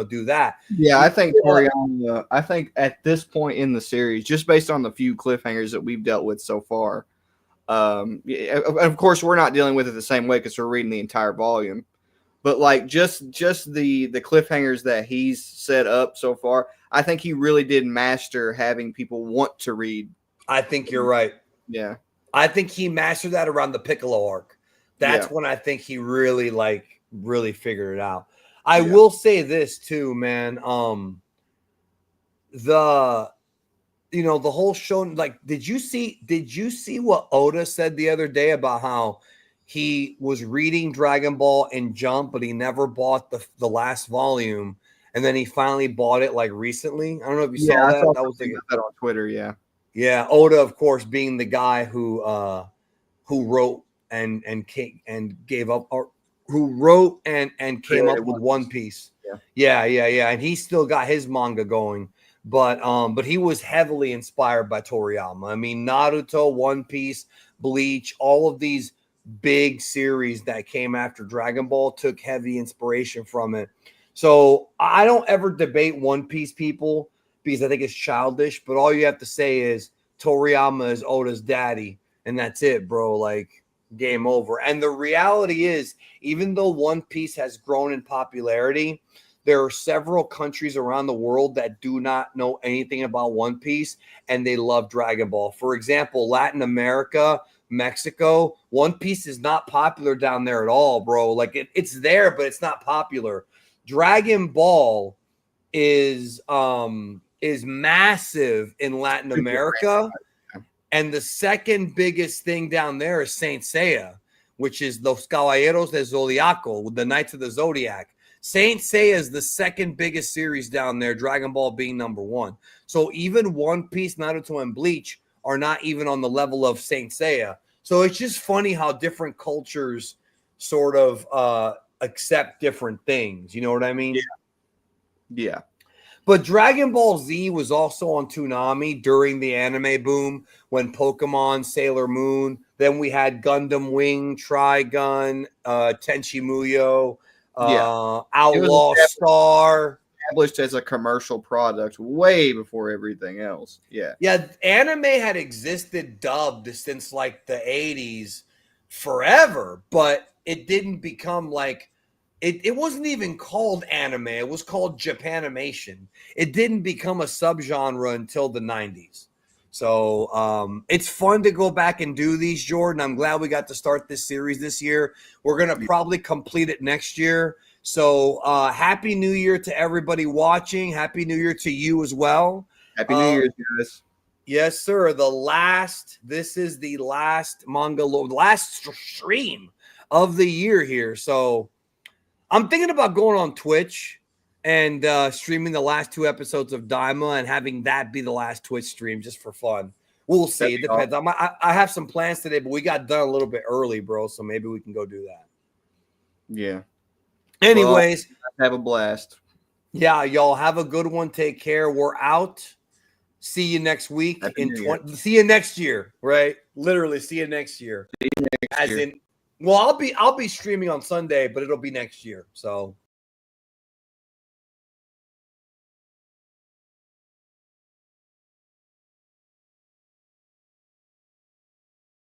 do that. Yeah, I think Toriyama, I think at this point in the series, just based on the few cliffhangers that we've dealt with so far, of course, we're not dealing with it the same way because we're reading the entire volume. But like just the cliffhangers that he's set up so far, I think he really did master having people want to read. I think you're right. Yeah. I think he mastered that around the Piccolo arc. That's when I think he really figured it out. I will say this too, man. The whole show, like, did you see what Oda said the other day about how he was reading Dragon Ball and Jump, but he never bought the last volume, and then he finally bought it like recently? I don't know if you saw that. I was thinking that on Twitter. Yeah. Oda, of course, being the guy who wrote and gave up, or who wrote and came up with One Piece. Yeah. And he still got his manga going, but he was heavily inspired by Toriyama. I mean, Naruto, One Piece, Bleach, all of these big series that came after Dragon Ball took heavy inspiration from it. So I don't ever debate One Piece people because I think it's childish, but all you have to say is Toriyama is Oda's daddy, and that's it, bro. Like, game over. And the reality is, even though One Piece has grown in popularity, there are several countries around the world that do not know anything about One Piece, and they love Dragon Ball. For example, Latin America, Mexico, One Piece is not popular down there at all, bro. Like it's there, but it's not popular. Dragon Ball is massive in Latin America, and the second biggest thing down there is Saint Seiya, which is Los Caballeros de Zodiaco, the Knights of the Zodiac. Saint Seiya is the second biggest series down there, Dragon Ball being number one. So even One Piece, Naruto, and Bleach are not even on the level of Saint Seiya. So it's just funny how different cultures sort of accept different things. You know what I mean? Yeah. But Dragon Ball Z was also on Toonami during the anime boom when Pokemon, Sailor Moon, then we had Gundam Wing, Trigun, Tenchi Muyo, Outlaw Star. Established as a commercial product way before everything else. Yeah. Yeah, anime had existed dubbed since like the 80s forever, but it didn't become like it wasn't even called anime. It was called Japanimation. It didn't become a subgenre until the 90s. So it's fun to go back and do these, Jordan. I'm glad we got to start this series this year. We're going to probably complete it next year. So Happy New Year to everybody watching. Happy New Year to you as well. Happy New Year, guys. Yes, sir. This is the last last stream of the year here. So I'm thinking about going on Twitch and streaming the last 2 episodes of Daima and having that be the last Twitch stream just for fun. We'll see. It depends. I have some plans today, but we got done a little bit early, bro. So maybe we can go do that. Yeah. Anyways, well, have a blast. Yeah, y'all have a good one. Take care. We're out. See you next week. See you next year, right? Literally, see you next year. See you next year. Well, I'll be streaming on Sunday, but it'll be next year. So